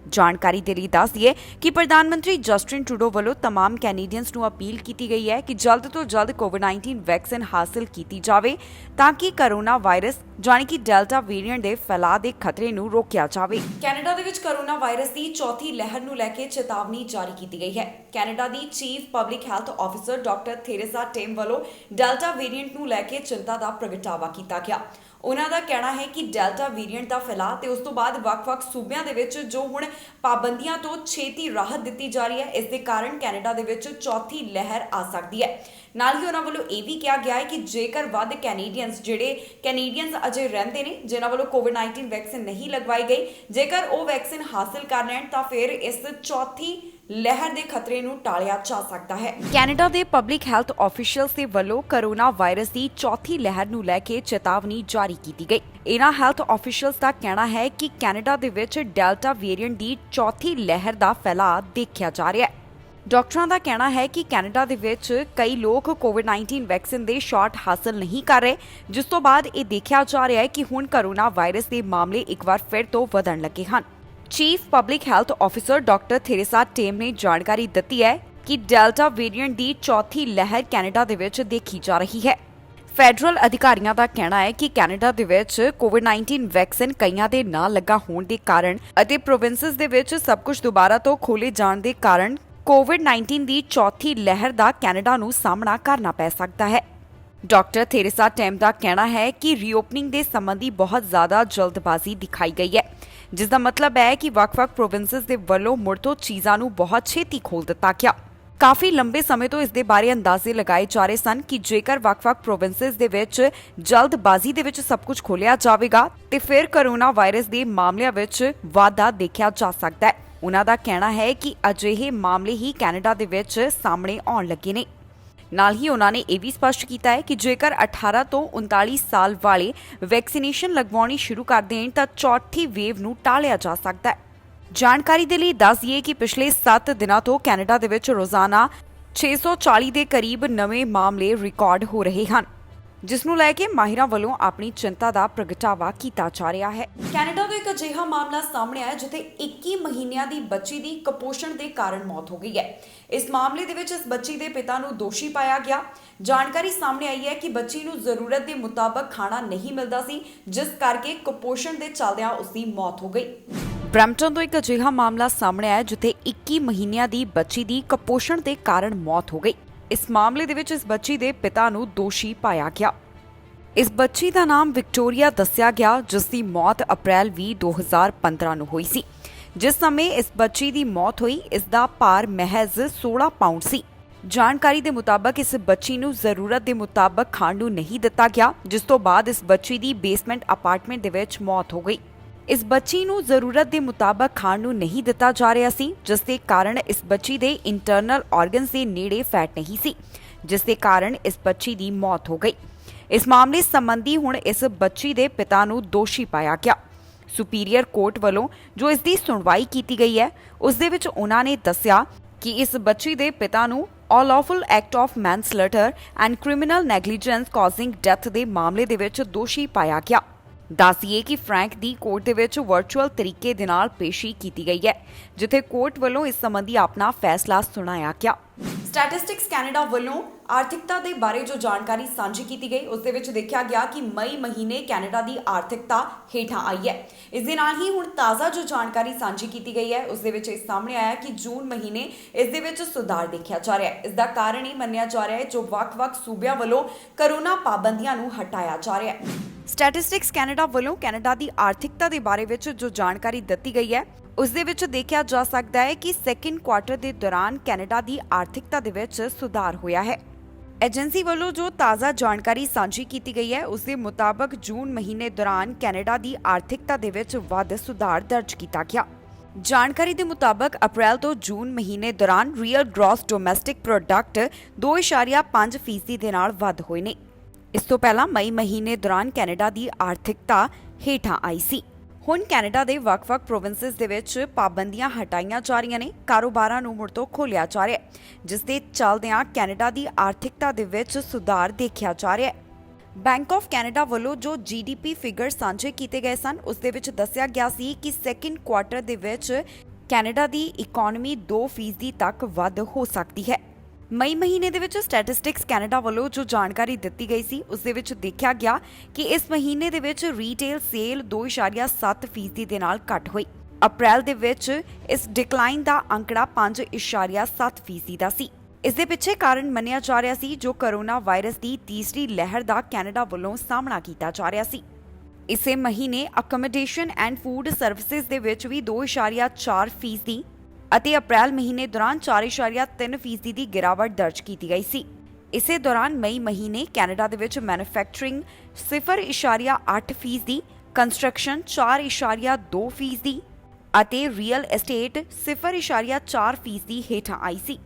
ਜਾਣਕਾਰੀ ਦੇ ਲਈ ਦੱਸ ਦਈਏ ਕਿ ਪ੍ਰਧਾਨ ਮੰਤਰੀ ਜਸਟਿਨ ਟਰੂਡੋ ਵੱਲੋਂ तमाम ਕੈਨੇਡੀਅਨਸ ਨੂੰ ਅਪੀਲ ਕੀਤੀ ਗਈ ਹੈ ਕਿ ਜਲਦ ਤੋਂ ਜਲਦ ਕੋਵਿਡ-19 ਵੈਕਸੀਨ ਹਾਸਲ ਕੀਤੀ ਜਾਵੇ ਤਾਂ ਕਿ ਕੋਰੋਨਾ ਵਾਇਰਸ ਜਾਣੀ ਕਿ ਡੈਲਟਾ ਵੇਰੀਐਂਟ ਦੇ ਫੈਲਾਅ ਦੇ ਖਤਰੇ ਨੂੰ ਰੋਕਿਆ ਜਾਵੇ। ਕੈਨੇਡਾ ਦੇ ਵਿੱਚ ਕੋਰੋਨਾ ਵਾਇਰਸ ਦੀ ਚੌਥੀ ਲਹਿਰ ਨੂੰ ਲੈ ਕੇ ਚੇਤਾਵਨੀ ਜਾਰੀ ਕੀਤੀ ਗਈ ਹੈ। ਕੈਨੇਡਾ ਦੀ chief public health officer doctor Theresa Tam ਵੱਲੋਂ ਡੈਲਟਾ ਵੇਰੀਐਂਟ ਨੂੰ ਲੈ ਕੇ ਚਿੰਤਾ ਦਾ ਪ੍ਰਗਟਾਵਾ ਕੀਤਾ ਗਿਆ। ਉਹਨਾਂ ਦਾ ਕਹਿਣਾ ਹੈ ਕਿ ਡੈਲਟਾ ਵੇਰੀਐਂਟ ਦਾ ਫੈਲਾਅ ਤੇ ਉਸ ਤੋਂ ਬਾਅਦ ਵੱਖ-ਵੱਖ ਸੂਬਿਆਂ ਦੇ ਵਿੱਚ ਜੋ ਹੁਣ ਪਾਬੰਦੀਆਂ ਤੋਂ ਛੇਤੀ ਰਾਹਤ ਦਿੱਤੀ ਜਾ ਰਹੀ ਹੈ, ਇਸ ਦੇ ਕਾਰਨ ਕੈਨੇਡਾ ਦੇ ਵਿੱਚ ਚੌਥੀ ਲਹਿਰ ਆ ਸਕਦੀ ਹੈ। ਨਾਲ ਹੀ ਉਹਨਾਂ ਵੱਲੋਂ ਇਹ ਵੀ ਕਿਹਾ ਗਿਆ ਹੈ ਕਿ ਜੇਕਰ ਵੱਧ ਕੈਨੇਡੀਅਨਸ ਅਜੇ ਰਹਿੰਦੇ ਨੇ ਜਿਨ੍ਹਾਂ ਵੱਲੋਂ ਕੋਵਿਡ-19 ਵੈਕਸੀਨ ਨਹੀਂ ਲਗਵਾਈ ਗਈ, ਜੇਕਰ ਉਹ ਵੈਕਸੀਨ ਹਾਸਲ ਕਰ ਲੈਣ ਤਾਂ ਫਿਰ ਇਸ ਚੌਥੀ ਲਹਿਰ ਦੇ ਖਤਰੇ ਨੂੰ ਟਾਲਿਆ ਜਾ ਸਕਦਾ ਹੈ। ਕੈਨੇਡਾ ਦੇ ਪਬਲਿਕ ਹੈਲਥ ਆਫੀਸ਼ੀਅਲਸ ਦੇ ਵੱਲੋਂ ਕੋਰੋਨਾ ਵਾਇਰਸ ਦੀ ਚੌਥੀ ਲਹਿਰ ਨੂੰ ਲੈ ਕੇ ਚੇਤਾਵਨੀ ਜਾਰੀ ਕੀਤੀ ਗਈ। ਇਹਨਾਂ ਹੈਲਥ ਆਫੀਸ਼ੀਅਲਸ ਦਾ ਕਹਿਣਾ ਹੈ ਕਿ ਕੈਨੇਡਾ ਦੇ ਵਿੱਚ ਡੈਲਟਾ ਵੇਰੀਐਂਟ ਦੀ ਚੌਥੀ ਲਹਿਰ ਦਾ ਫੈਲਾਅ ਦੇਖਿਆ ਜਾ ਰਿਹਾ ਹੈ। ਡਾਕਟਰਾਂ ਦਾ ਕਹਿਣਾ ਹੈ ਕਿ ਕੈਨੇਡਾ ਦੇ ਵਿੱਚ ਕਈ ਲੋਕ ਕੋਵਿਡ-19 ਵੈਕਸੀਨ ਦੇ ਸ਼ਾਟ ਹਾਸਲ ਨਹੀਂ ਕਰ ਰਹੇ, ਜਿਸ ਤੋਂ ਬਾਅਦ ਇਹ ਦੇਖਿਆ ਜਾ ਰਿਹਾ ਹੈ ਕਿ ਹੁਣ ਕੋਰੋਨਾ ਵਾਇਰਸ ਦੇ ਮਾਮਲੇ ਇੱਕ ਵਾਰ ਫਿਰ ਤੋਂ ਵਧਣ ਲੱਗੇ ਹਨ। Chief public health officer doctor Theresa Tam ਨੇ ਜਾਣਕਾਰੀ ਦਿੱਤੀ ਹੈ ਕਿ ਡੈਲਟਾ ਵੇਰੀਐਂਟ ਦੀ ਚੌਥੀ ਲਹਿਰ ਕੈਨੇਡਾ ਦੇ ਵਿੱਚ ਦੇਖੀ ਜਾ ਰਹੀ ਹੈ। ਫੈਡਰਲ ਅਧਿਕਾਰੀਆਂ ਦਾ ਕਹਿਣਾ ਹੈ ਕਿ ਕੈਨੇਡਾ ਦੇ ਵਿੱਚ ਕੋਵਿਡ-19 ਵੈਕਸੀਨ ਕਈਆਂ ਦੇ ਨਾ ਲੱਗਾ ਹੋਣ ਦੇ ਕਾਰਨ ਅਤੇ ਪ੍ਰੋਵਿੰਸਸ ਦੇ ਵਿੱਚ ਸਭ ਕੁਝ ਦੁਬਾਰਾ ਤੋਂ ਖੋਲ੍ਹੇ ਜਾਣ ਦੇ ਕਾਰਨ ਕੋਵਿਡ-19 ਦੀ ਚੌਥੀ ਲਹਿਰ ਦਾ ਕੈਨੇਡਾ ਨੂੰ ਸਾਹਮਣਾ ਕਰਨਾ ਪੈ ਸਕਦਾ ਹੈ। ਡਾਕਟਰ ਥੇਰੇਸਾ ਟੇਮ ਦਾ ਕਹਿਣਾ ਹੈ ਕਿ ਰੀਓਪਨਿੰਗ ਦੇ ਸੰਬੰਧੀ ਬਹੁਤ ਜ਼ਿਆਦਾ ਜਲਦਬਾਜ਼ੀ ਦਿਖਾਈ ਗਈ ਹੈ, ਜਿਸ ਦਾ ਮਤਲਬ ਹੈ ਕਿ ਵੱਖ-ਵੱਖ ਪ੍ਰੋਵਿੰਸਸ ਦੇ ਵੱਲੋਂ ਮੁੜ ਤੋਂ ਚੀਜ਼ਾਂ ਨੂੰ ਬਹੁਤ ਛੇਤੀ ਖੋਲ੍ਹ ਦਿੱਤਾ ਗਿਆ। ਕਾਫੀ ਲੰਬੇ ਸਮੇਂ ਤੋਂ ਇਸ ਦੇ ਬਾਰੇ ਅੰਦਾਜ਼ੇ ਲਗਾਏ ਜਾ ਰਹੇ ਸਨ ਕਿ ਜੇਕਰ ਵੱਖ-ਵੱਖ ਪ੍ਰੋਵਿੰਸਸ ਦੇ ਵਿੱਚ ਜਲਦਬਾਜ਼ੀ ਦੇ ਵਿੱਚ ਸਭ ਕੁਝ ਖੋਲ੍ਹਿਆ ਜਾਵੇਗਾ ਤੇ ਫਿਰ ਕੋਰੋਨਾ ਵਾਇਰਸ ਦੇ ਮਾਮਲਿਆਂ ਵਿੱਚ ਵਾਧਾ ਦੇਖਿਆ ਜਾ ਸਕਦਾ ਹੈ। ਉਹਨਾਂ ਦਾ ਕਹਿਣਾ ਹੈ ਕਿ ਅਜਿਹੇ ਮਾਮਲੇ ਹੀ ਕੈਨੇਡਾ ਦੇ ਵਿੱਚ ਸਾਹਮਣੇ ਆਉਣ ਲੱਗੇ ਨੇ। ਨਾਲ ਹੀ ਉਹਨਾਂ ਨੇ ਇਹ ਵੀ ਸਪਸ਼ਟ ਕੀਤਾ ਹੈ ਕਿ ਜੇਕਰ 18 ਤੋਂ 39 ਸਾਲ ਵਾਲੇ ਵੈਕਸੀਨੇਸ਼ਨ ਲਗਵਾਉਣੀ ਸ਼ੁਰੂ ਕਰ ਦੇਣ ਤਾਂ ਚੌਥੀ ਵੇਵ ਨੂੰ ਟਾਲਿਆ ਜਾ ਸਕਦਾ ਹੈ। ਜਾਣਕਾਰੀ ਦੇ ਲਈ ਦੱਸ ਦਈਏ ਕਿ ਪਿਛਲੇ 7 ਦਿਨਾਂ ਤੋਂ ਕੈਨੇਡਾ ਦੇ ਵਿੱਚ ਰੋਜ਼ਾਨਾ 640 ਦੇ ਕਰੀਬ ਨਵੇਂ ਮਾਮਲੇ ਰਿਕਾਰਡ ਹੋ ਰਹੇ ਹਨ, ਜਿਸ ਨੂੰ ਲੈ ਕੇ ਮਾਹਿਰਾਂ ਵੱਲੋਂ ਆਪਣੀ ਚਿੰਤਾ ਦਾ ਪ੍ਰਗਟਾਵਾ ਕੀਤਾ ਜਾ ਰਿਹਾ ਹੈ। ਕੈਨੇਡਾ ਤੋਂ ਇੱਕ ਅਜਿਹਾ ਮਾਮਲਾ ਸਾਹਮਣੇ ਆਇਆ ਜਿੱਥੇ 21 ਮਹੀਨਿਆਂ ਦੀ ਬੱਚੀ ਦੀ ਕੁਪੋਸ਼ਣ ਦੇ ਕਾਰਨ ਮੌਤ ਹੋ ਗਈ ਹੈ। ਇਸ ਮਾਮਲੇ ਦੇ ਵਿੱਚ ਇਸ ਬੱਚੀ ਦੇ ਪਿਤਾ ਨੂੰ ਦੋਸ਼ੀ ਪਾਇਆ ਗਿਆ। ਜਾਣਕਾਰੀ ਸਾਹਮਣੇ ਆਈ ਹੈ ਕਿ ਬੱਚੀ ਨੂੰ ਜ਼ਰੂਰਤ ਦੇ ਮੁਤਾਬਕ ਖਾਣਾ ਨਹੀਂ ਮਿਲਦਾ ਸੀ, ਜਿਸ ਕਰਕੇ ਕੁਪੋਸ਼ਣ ਦੇ ਚੱਲਦਿਆਂ ਉਸ ਦੀ ਮੌਤ ਹੋ ਗਈ। ਬ੍ਰੈਂਪਟਨ ਤੋਂ ਇੱਕ ਅਜਿਹਾ ਮਾਮਲਾ ਸਾਹਮਣੇ ਆਇਆ ਜਿੱਥੇ 21 ਮਹੀਨਿਆਂ ਦੀ ਬੱਚੀ ਦੀ ਕੁਪੋਸ਼ਣ ਦੇ ਕਾਰਨ ਮੌਤ ਹੋ ਗਈ। ਇਸ ਮਾਮਲੇ ਦੇ ਵਿੱਚ ਇਸ ਬੱਚੀ ਦੇ ਪਿਤਾ ਨੂੰ ਦੋਸ਼ੀ ਪਾਇਆ ਗਿਆ। ਇਸ ਬੱਚੀ ਦਾ ਨਾਮ ਵਿਕਟੋਰੀਆ ਦੱਸਿਆ ਗਿਆ, ਜਿਸ ਦੀ ਮੌਤ ਅਪ੍ਰੈਲ 20, 2015 ਨੂੰ ਹੋਈ ਸੀ। ਜਿਸ ਸਮੇਂ ਇਸ ਬੱਚੀ ਦੀ ਮੌਤ ਹੋਈ, ਇਸ ਦਾ ਭਾਰ ਮਹਿਜ਼ 16 ਪਾਉਂਡ ਸੀ। ਜਾਣਕਾਰੀ ਦੇ ਮੁਤਾਬਕ ਇਸ ਬੱਚੀ ਨੂੰ ਜ਼ਰੂਰਤ ਦੇ ਮੁਤਾਬਕ ਖਾਣ ਨੂੰ ਨਹੀਂ ਦਿੱਤਾ ਗਿਆ, ਜਿਸ ਤੋਂ ਬਾਅਦ ਇਸ ਬੱਚੀ ਦੀ ਬੇਸਮੈਂਟ ਅਪਾਰਟਮੈਂਟ ਦੇ ਵਿੱਚ ਮੌਤ ਹੋ ਗਈ। ਇਸ ਬੱਚੀ ਨੂੰ ਜ਼ਰੂਰਤ ਦੇ ਮੁਤਾਬਕ ਖਾਣ ਨੂੰ ਨਹੀਂ ਦਿੱਤਾ ਜਾ ਰਿਹਾ ਸੀ, ਜਿਸ ਦੇ ਕਾਰਨ ਇਸ ਬੱਚੀ ਦੇ ਇੰਟਰਨਲ ਆਰਗਨਸ ਦੇ ਨੇੜੇ ਫੈਟ ਨਹੀਂ ਸੀ, ਜਿਸ ਦੇ ਕਾਰਨ ਇਸ ਬੱਚੀ ਦੀ ਮੌਤ ਹੋ ਗਈ। ਇਸ ਮਾਮਲੇ ਸੰਬੰਧੀ ਹੁਣ ਇਸ ਬੱਚੀ ਦੇ ਪਿਤਾ ਨੂੰ ਦੋਸ਼ੀ ਪਾਇਆ ਗਿਆ। ਸੁਪੀਰੀਅਰ ਕੋਰਟ ਵੱਲੋਂ ਜੋ ਇਸ ਦੀ ਸੁਣਵਾਈ ਕੀਤੀ ਗਈ ਹੈ, ਉਸ ਦੇ ਵਿੱਚ ਉਹਨਾਂ ਨੇ ਦੱਸਿਆ ਕਿ ਇਸ ਬੱਚੀ ਦੇ ਪਿਤਾ ਨੂੰ unlawful act of manslaughter and criminal negligence causing death ਦੇ ਮਾਮਲੇ ਦੇ ਵਿੱਚ ਦੋਸ਼ੀ ਪਾਇਆ ਗਿਆ। ਦੱਸੀਏ ਕਿ ਫਰੈਂਕ ਦੀ ਕੋਰਟ ਦੇ ਵਿੱਚ ਵਰਚੁਅਲ ਤਰੀਕੇ ਦੇ ਨਾਲ ਪੇਸ਼ੀ ਕੀਤੀ ਗਈ ਹੈ, ਜਿੱਥੇ ਕੋਰਟ ਵੱਲੋਂ ਇਸ ਸੰਬੰਧੀ ਆਪਣਾ ਫੈਸਲਾ ਸੁਣਾਇਆ ਗਿਆ। ਸਟੈਟਿਸਟਿਕਸ ਕੈਨੇਡਾ ਵੱਲੋਂ ਆਰਥਿਕਤਾ ਦੇ ਬਾਰੇ ਜੋ ਜਾਣਕਾਰੀ ਸਾਂਝੀ ਕੀਤੀ ਗਈ, ਉਸ ਦੇ ਵਿੱਚ ਦੇਖਿਆ ਗਿਆ ਕਿ ਮਈ ਮਹੀਨੇ ਕੈਨੇਡਾ ਦੀ ਆਰਥਿਕਤਾ ਹੇਠਾਂ ਆਈ ਹੈ। ਇਸ ਦੇ ਨਾਲ ਹੀ ਹੁਣ ਤਾਜ਼ਾ ਜੋ ਜਾਣਕਾਰੀ ਸਾਂਝੀ ਕੀਤੀ ਗਈ ਹੈ, ਉਸ ਦੇ ਵਿੱਚ ਇਹ ਸਾਹਮਣੇ ਆਇਆ ਕਿ ਜੂਨ ਮਹੀਨੇ ਇਸ ਦੇ ਵਿੱਚ ਸੁਧਾਰ ਦੇਖਿਆ ਜਾ ਰਿਹਾ ਹੈ। ਇਸ ਦਾ ਕਾਰਨ ਇਹ ਮੰਨਿਆ ਜਾ ਰਿਹਾ ਹੈ ਜੋ ਵੱਖ-ਵੱਖ ਸੂਬਿਆਂ ਵੱਲੋਂ ਕੋਰੋਨਾ ਪਾਬੰਦੀਆਂ ਨੂੰ ਹਟਾਇਆ ਜਾ ਰਿਹਾ ਹੈ। ਸਟੈਟਿਸਟਿਕਸ ਕੈਨੇਡਾ ਵੱਲੋਂ ਕੈਨੇਡਾ ਦੀ ਆਰਥਿਕਤਾ ਦੇ ਬਾਰੇ ਵਿੱਚ ਜੋ ਜਾਣਕਾਰੀ ਦਿੱਤੀ ਗਈ ਹੈ, ਉਸ ਦੇ ਵਿੱਚ ਦੇਖਿਆ ਜਾ ਸਕਦਾ ਹੈ ਕਿ ਸੈਕੰਡ ਕੁਆਰਟਰ ਦੇ ਦੌਰਾਨ ਕੈਨੇਡਾ ਦੀ ਆਰਥਿਕਤਾ ਦੇ ਵਿੱਚ ਸੁਧਾਰ ਹੋਇਆ ਹੈ। ਏਜੰਸੀ ਵੱਲੋਂ ਜੋ ਤਾਜ਼ਾ ਜਾਣਕਾਰੀ ਸਾਂਝੀ ਕੀਤੀ ਗਈ ਹੈ, ਉਸ ਦੇ ਮੁਤਾਬਕ ਜੂਨ ਮਹੀਨੇ ਦੌਰਾਨ ਕੈਨੇਡਾ ਦੀ ਆਰਥਿਕਤਾ ਦੇ ਵਿੱਚ ਵੱਧ ਸੁਧਾਰ ਦਰਜ ਕੀਤਾ ਗਿਆ। ਜਾਣਕਾਰੀ ਦੇ ਮੁਤਾਬਕ ਅਪ੍ਰੈਲ ਤੋਂ ਜੂਨ ਮਹੀਨੇ ਦੌਰਾਨ ਰੀਅਲ ਗ੍ਰੌਸ ਡੋਮੈਸਟਿਕ ਪ੍ਰੋਡਕਟ 2.5% ਦੇ ਨਾਲ ਵੱਧ ਹੋਏ ਨੇ। ਇਸ ਤੋਂ ਪਹਿਲਾਂ ਮਈ ਮਹੀਨੇ ਦੌਰਾਨ ਕੈਨੇਡਾ ਦੀ ਆਰਥਿਕਤਾ ਹੇਠਾਂ ਆਈ ਸੀ। ਹੁਣ ਕੈਨੇਡਾ ਦੇ ਵੱਖ-ਵੱਖ ਪ੍ਰੋਵਿੰਸਸ ਦੇ ਵਿੱਚ ਪਾਬੰਦੀਆਂ ਹਟਾਈਆਂ ਜਾ ਰਹੀਆਂ ਨੇ, ਕਾਰੋਬਾਰਾਂ ਨੂੰ ਮੁੜ ਤੋਂ ਖੋਲ੍ਹਿਆ ਜਾ ਰਿਹਾ ਹੈ, ਜਿਸ ਦੇ ਚੱਲਦਿਆਂ ਕੈਨੇਡਾ ਦੀ ਆਰਥਿਕਤਾ ਦੇ ਵਿੱਚ ਸੁਧਾਰ ਦੇਖਿਆ ਜਾ ਰਿਹਾ ਹੈ। ਬੈਂਕ ਆਫ ਕੈਨੇਡਾ ਵੱਲੋਂ ਜੋ GDP ਫਿਗਰ ਸਾਂਝੇ ਕੀਤੇ ਗਏ ਸਨ, ਉਸ ਦੇ ਵਿੱਚ ਦੱਸਿਆ ਗਿਆ ਸੀ ਕਿ ਸੈਕੰਡ ਕੁਆਰਟਰ ਦੇ ਵਿੱਚ ਕੈਨੇਡਾ ਦੀ ਇਕਨੋਮੀ 2% ਤੱਕ ਵੱਧ ਹੋ ਸਕਦੀ ਹੈ। ਮਈ ਮਹੀਨੇ ਦੇ ਵਿੱਚ ਸਟੈਟਿਸਟਿਕਸ ਕੈਨੇਡਾ ਵੱਲੋਂ ਜੋ ਜਾਣਕਾਰੀ ਦਿੱਤੀ ਗਈ ਸੀ, ਉਸ ਦੇ ਵਿੱਚ ਦੇਖਿਆ ਗਿਆ ਕਿ ਇਸ ਮਹੀਨੇ ਦੇ ਵਿੱਚ ਰੀਟੇਲ ਸੇਲ 2.7% ਦੇ ਨਾਲ ਘਟ ਹੋਈ। ਅਪ੍ਰੈਲ ਦੇ ਵਿੱਚ ਇਸ ਡਿਕਲਾਈਨ ਦਾ ਅੰਕੜਾ 5.7% ਦਾ ਸੀ। ਇਸ ਦੇ ਪਿੱਛੇ ਕਾਰਨ ਮੰਨਿਆ ਜਾ ਰਿਹਾ ਸੀ ਜੋ ਕੋਰੋਨਾ ਵਾਇਰਸ ਦੀ ਤੀਸਰੀ ਲਹਿਰ ਦਾ ਕੈਨੇਡਾ ਵੱਲੋਂ ਸਾਹਮਣਾ ਕੀਤਾ ਜਾ ਰਿਹਾ ਸੀ। ਇਸੇ ਮਹੀਨੇ ਅਕਮੋਡੇਸ਼ਨ ਐਂਡ ਫੂਡ ਸਰਵਿਸਿਜ਼ ਦੇ ਵਿੱਚ ਵੀ 2.4% ਅਤੇ ਅਪ੍ਰੈਲ ਮਹੀਨੇ ਦੌਰਾਨ 4.3% ਦੀ ਗਿਰਾਵਟ ਦਰਜ ਕੀਤੀ ਗਈ ਸੀ। ਇਸੇ ਦੌਰਾਨ ਮਈ ਮਹੀਨੇ ਕੈਨੇਡਾ ਦੇ ਵਿੱਚ ਮੈਨੂਫੈਕਚਰਿੰਗ 0.8%, ਕੰਸਟਰਕਸ਼ਨ 4.2% ਅਤੇ ਰੀਅਲ ਐਸਟੇਟ 0.4% ਹੇਠਾਂ ਆਈ ਸੀ।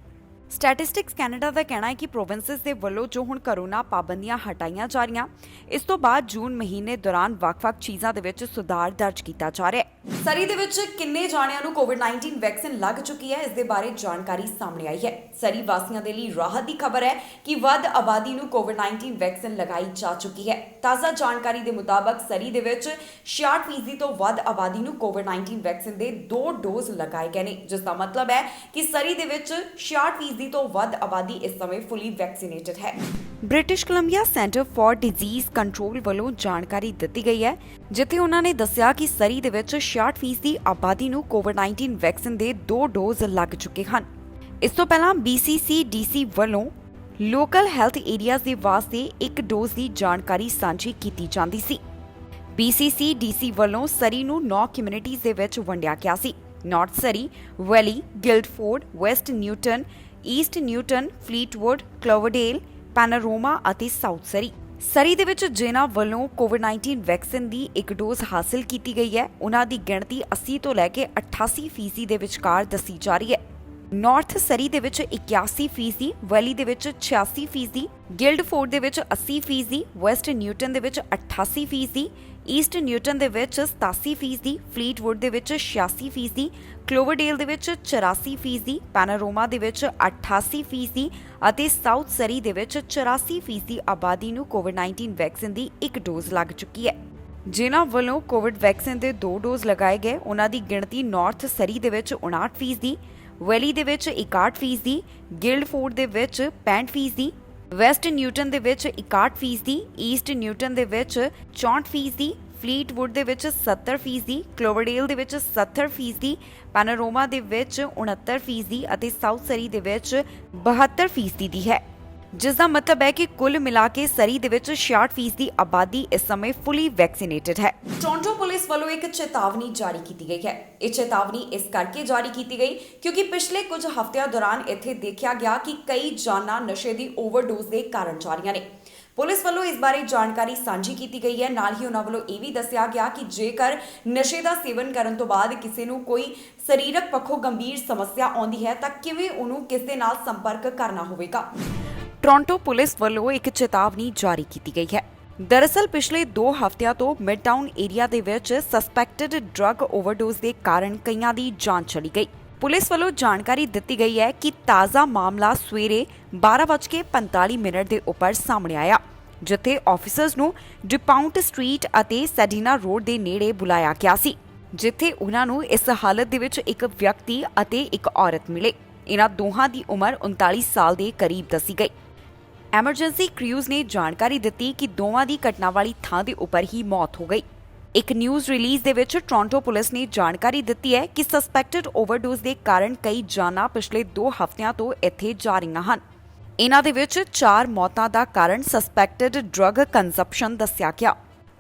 ਸਟੈਟਿਸਟਿਕਸ ਕੈਨੇਡਾ ਦਾ ਕਹਿਣਾ ਹੈ ਕਿ ਪ੍ਰੋਵਿੰਸਸ ਦੇ ਵੱਲੋਂ ਜੋ ਹੁਣ ਕੋਰੋਨਾ ਪਾਬੰਦੀਆਂ ਹਟਾਈਆਂ ਜਾ ਰਹੀਆਂ, ਇਸ ਤੋਂ ਬਾਅਦ ਜੂਨ ਮਹੀਨੇ ਦੌਰਾਨ ਵੱਖ-ਵੱਖ ਚੀਜ਼ਾਂ ਦੇ ਵਿੱਚ ਸੁਧਾਰ ਦਰਜ ਕੀਤਾ ਜਾ ਰਿਹਾ ਹੈ। ਸਰੀ ਦੇ ਵਿੱਚ ਕਿੰਨੇ ਜਾਣਿਆਂ ਨੂੰ ਕੋਵਿਡ-19 ਵੈਕਸੀਨ ਲੱਗ ਚੁੱਕੀ ਹੈ, ਇਸ ਦੇ ਬਾਰੇ ਜਾਣਕਾਰੀ ਸਾਹਮਣੇ ਆਈ ਹੈ। ਸਰੀ ਵਾਸੀਆਂ ਦੇ ਲਈ ਰਾਹਤ ਦੀ ਖਬਰ ਹੈ ਕਿ ਵੱਧ ਆਬਾਦੀ ਨੂੰ ਕੋਵਿਡ-19 ਵੈਕਸੀਨ ਲਗਾਈ ਜਾ ਚੁੱਕੀ ਹੈ। ਤਾਜ਼ਾ ਜਾਣਕਾਰੀ ਦੇ ਮੁਤਾਬਕ ਸਰੀ ਦੇ ਵਿੱਚ 66% ਤੋਂ ਵੱਧ ਆਬਾਦੀ ਨੂੰ ਕੋਵਿਡ-19 ਵੈਕਸੀਨ ਦੇ 2 ਡੋਜ਼ ਲਗਾਏ ਗਏ ਨੇ, ਜਿਸ ਦਾ ਮਤਲਬ ਹੈ ਕਿ ਸਰੀ ਦੇ ਵਿੱਚ 66% ਤੋਂ ਵੱਧ ਆਬਾਦੀ ਇਸ ਸਮੇਂ ਫੁੱਲੀ ਵੈਕਸੀਨੇਟਡ ਹੈ। British Columbia Centre for Disease Control ਵੱਲੋਂ ਜਾਣਕਾਰੀ ਦਿੱਤੀ ਗਈ ਹੈ, ਜਿੱਥੇ ਉਹਨਾਂ ਨੇ ਦੱਸਿਆ ਕਿ ਸਰੀ ਦੇ ਵਿੱਚ 66% ਦੀ ਆਬਾਦੀ ਨੂੰ ਕੋਵਿਡ-19 ਵੈਕਸੀਨ ਦੇ 2 ਡੋਜ਼ ਲੱਗ ਚੁੱਕੇ ਹਨ। ਇਸ ਤੋਂ ਪਹਿਲਾਂ BCCDC ਵੱਲੋਂ ਲੋਕਲ ਹੈਲਥ ਏਰੀਆਜ਼ ਦੇ ਵਾਸਤੇ 1 ਡੋਜ਼ ਦੀ ਜਾਣਕਾਰੀ ਸਾਂਝੀ ਕੀਤੀ ਜਾਂਦੀ ਸੀ। BCCDC ਵੱਲੋਂ ਸਰੀ ਨੂੰ 9 ਕਮਿਊਨਿਟੀਜ਼ ਦੇ ਵਿੱਚ ਵੰਡਿਆ ਗਿਆ ਸੀ। ਨਾਰਥ ਸਰੀ, ਵੈਲੀ, ਗਿਲਡਫੋਰਡ, West Newton, East Newton, Fleetwood, ਕਲੋਵਰਡੇਲ, ਪੈਨਾਰੋਮਾ ਅਤੇ ਸਾਊਥ ਸਰੀ। ਸਰੀ ਦੇ ਵਿੱਚ ਜਿਨ੍ਹਾਂ ਵੱਲੋਂ ਕੋਵਿਡ-19 ਵੈਕਸੀਨ ਦੀ ਇੱਕ ਡੋਜ਼ ਹਾਸਲ ਕੀਤੀ ਗਈ ਹੈ, ਉਹਨਾਂ ਦੀ ਗਿਣਤੀ 80 ਤੋਂ ਲੈ ਕੇ 88% ਦੇ ਵਿਚਕਾਰ ਦੱਸੀ ਜਾ ਰਹੀ ਹੈ। ਨਾਰਥ ਸਰੀ ਦੇ ਵਿੱਚ 81%, ਵੈਲੀ ਦੇ ਵਿੱਚ 86%, ਗਿਲਡਫੋਰਡ ਦੇ ਵਿੱਚ 80%, ਵੈਸਟ ਨਿਊਟਨ ਦੇ ਵਿੱਚ 88%, ਈਸਟ ਨਿਊਟਨ ਦੇ ਵਿੱਚ 87%, ਫਲੀਟਵੁੱਡ ਦੇ ਵਿੱਚ 86%, ਕਲੋਵਰਡੇਲ ਦੇ ਵਿੱਚ 84%, ਪੈਨਾਰੋਮਾ ਦੇ ਵਿੱਚ 88% ਅਤੇ ਸਾਊਥ ਸਰੀ ਦੇ ਵਿੱਚ 84% ਆਬਾਦੀ ਨੂੰ ਕੋਵਿਡ-19 ਵੈਕਸੀਨ ਦੀ ਇੱਕ ਡੋਜ਼ ਲੱਗ ਚੁੱਕੀ ਹੈ। ਜਿਨ੍ਹਾਂ ਵੱਲੋਂ ਕੋਵਿਡ ਵੈਕਸੀਨ ਦੇ 2 ਡੋਜ਼ ਲਗਾਏ ਗਏ, ਉਹਨਾਂ ਦੀ ਗਿਣਤੀ ਨਾਰਥ ਸਰੀ ਦੇ ਵਿੱਚ 59%, ਵੈਲੀ ਦੇ ਵਿੱਚ 61%, ਗਿਲਡਫੋਰਡ ਦੇ ਵਿੱਚ 65%, ਵੈਸਟ ਨਿਊਟਨ ਦੇ ਵਿੱਚ 61%, ਈਸਟ ਨਿਊਟਨ ਦੇ ਵਿੱਚ 64%, ਫਲੀਟਵੁੱਡ ਦੇ ਵਿੱਚ 70%, ਕਲੋਵਰਡੇਲ ਦੇ ਵਿੱਚ 70%, ਪੈਨਾਰੋਮਾ ਦੇ ਵਿੱਚ 69% ਅਤੇ ਸਾਊਥ ਸਰੀ ਦੇ ਵਿੱਚ 72% ਦੀ ਹੈ, ਜਿਸ ਦਾ ਮਤਲਬ ਹੈ ਕਿ ਕੁੱਲ ਮਿਲਾ ਕੇ ਸਰੀ ਦੇ ਵਿੱਚ 66% ਦੀ ਆਬਾਦੀ ਇਸ ਸਮੇਂ ਫੁੱਲੀ ਵੈਕਸੀਨੇਟਡ ਹੈ। ਟੋਰਾਂਟੋ ਪੁਲਿਸ ਵੱਲੋਂ ਇੱਕ ਚੇਤਾਵਨੀ ਜਾਰੀ ਕੀਤੀ ਗਈ ਹੈ। ਇਹ ਚੇਤਾਵਨੀ ਇਸ ਕਰਕੇ ਜਾਰੀ ਕੀਤੀ ਗਈ ਕਿਉਂਕਿ ਪਿਛਲੇ ਕੁਝ ਹਫ਼ਤਿਆਂ ਦੌਰਾਨ ਇੱਥੇ ਦੇਖਿਆ ਗਿਆ ਕਿ ਕਈ ਜਾਨਾਂ ਨਸ਼ੇ ਦੀ ਓਵਰਡੋਜ਼ ਦੇ ਕਾਰਨ ਜਾ ਰਹੀਆਂ ਨੇ। ਪੁਲਿਸ ਵੱਲੋਂ ਇਸ ਬਾਰੇ ਜਾਣਕਾਰੀ ਸਾਂਝੀ ਕੀਤੀ ਗਈ ਹੈ। ਨਾਲ ਹੀ ਉਹਨਾਂ ਵੱਲੋਂ ਇਹ ਵੀ ਦੱਸਿਆ ਗਿਆ ਕਿ ਜੇਕਰ ਨਸ਼ੇ ਦਾ ਸੇਵਨ ਕਰਨ ਤੋਂ ਬਾਅਦ ਕਿਸੇ ਨੂੰ ਕੋਈ ਸਰੀਰਕ ਪੱਖੋਂ ਗੰਭੀਰ ਸਮੱਸਿਆ ਆਉਂਦੀ ਹੈ ਤਾਂ ਕਿਵੇਂ ਉਹਨੂੰ ਕਿਸ ਦੇ ਨਾਲ ਸੰਪਰਕ ਕਰਨਾ ਹੋਵੇਗਾ। ਟੋਰਾਂਟੋ ਪੁਲਿਸ ਵੱਲੋਂ ਇੱਕ ਚੇਤਾਵਨੀ ਜਾਰੀ ਕੀਤੀ ਗਈ ਹੈ। ਦਰਅਸਲ ਪਿਛਲੇ 2 ਹਫ਼ਤਿਆਂ ਤੋਂ ਮਿਡਟਾਊਨ ਏਰੀਆ ਦੇ ਵਿੱਚ ਸਸਪੈਕਟਡ ਡਰੱਗ ਓਵਰਡੋਜ਼ ਦੇ ਕਾਰਨ ਕਈਆਂ ਦੀ ਜਾਨ ਚਲੀ ਗਈ। ਪੁਲਿਸ ਵੱਲੋਂ ਜਾਣਕਾਰੀ ਦਿੱਤੀ ਗਈ ਹੈ ਕਿ ਤਾਜ਼ਾ ਮਾਮਲਾ ਸਵੇਰੇ 12:45 ਦੇ ਉੱਪਰ ਸਾਹਮਣੇ ਆਇਆ, ਜਿੱਥੇ ਆਫੀਸਰਸ ਨੂੰ ਡਿਪਾਉਂਟ ਸਟਰੀਟ ਅਤੇ ਸੈਡੀਨਾ ਰੋਡ ਦੇ ਨੇੜੇ ਬੁਲਾਇਆ ਗਿਆ ਸੀ, ਜਿੱਥੇ ਉਹਨਾਂ ਨੂੰ ਇਸ ਹਾਲਤ ਦੇ ਵਿੱਚ ਇੱਕ ਵਿਅਕਤੀ ਅਤੇ ਇੱਕ ਔਰਤ ਮਿਲੇ। ਇਹਨਾਂ ਦੋਹਾਂ ਦੀ ਉਮਰ 39 ਸਾਲ ਦੇ ਕਰੀਬ ਦੱਸੀ ਗਈ। ਐਮਰਜੈਂਸੀ ਕ੍ਰਿਊਜ਼ ਨੇ ਜਾਣਕਾਰੀ ਦਿੱਤੀ ਕਿ ਦੋਵਾਂ ਦੀ ਘਟਨਾ ਵਾਲੀ ਥਾਂ ਦੇ ਉੱਪਰ ਹੀ ਮੌਤ ਹੋ ਗਈ। ਇੱਕ ਨਿਊਜ਼ ਰਿਲੀਜ਼ ਦੇ ਵਿੱਚ ਟੋਰਾਂਟੋ ਪੁਲਿਸ ਨੇ ਜਾਣਕਾਰੀ ਦਿੱਤੀ ਹੈ ਕਿ ਸਸਪੈਕਟਡ ਓਵਰਡੋਜ਼ ਦੇ ਕਾਰਨ ਕਈ ਜਾਨਾਂ ਪਿਛਲੇ 2 ਹਫ਼ਤਿਆਂ ਤੋਂ ਇੱਥੇ ਜਾ ਰਹੀਆਂ ਹਨ। ਇਹਨਾਂ ਦੇ ਵਿੱਚ 4 ਮੌਤਾਂ ਦਾ ਕਾਰਨ ਸਸਪੈਕਟਡ ਡਰੱਗ ਕੰਜ਼ੰਪਸ਼ਨ ਦੱਸਿਆ ਗਿਆ।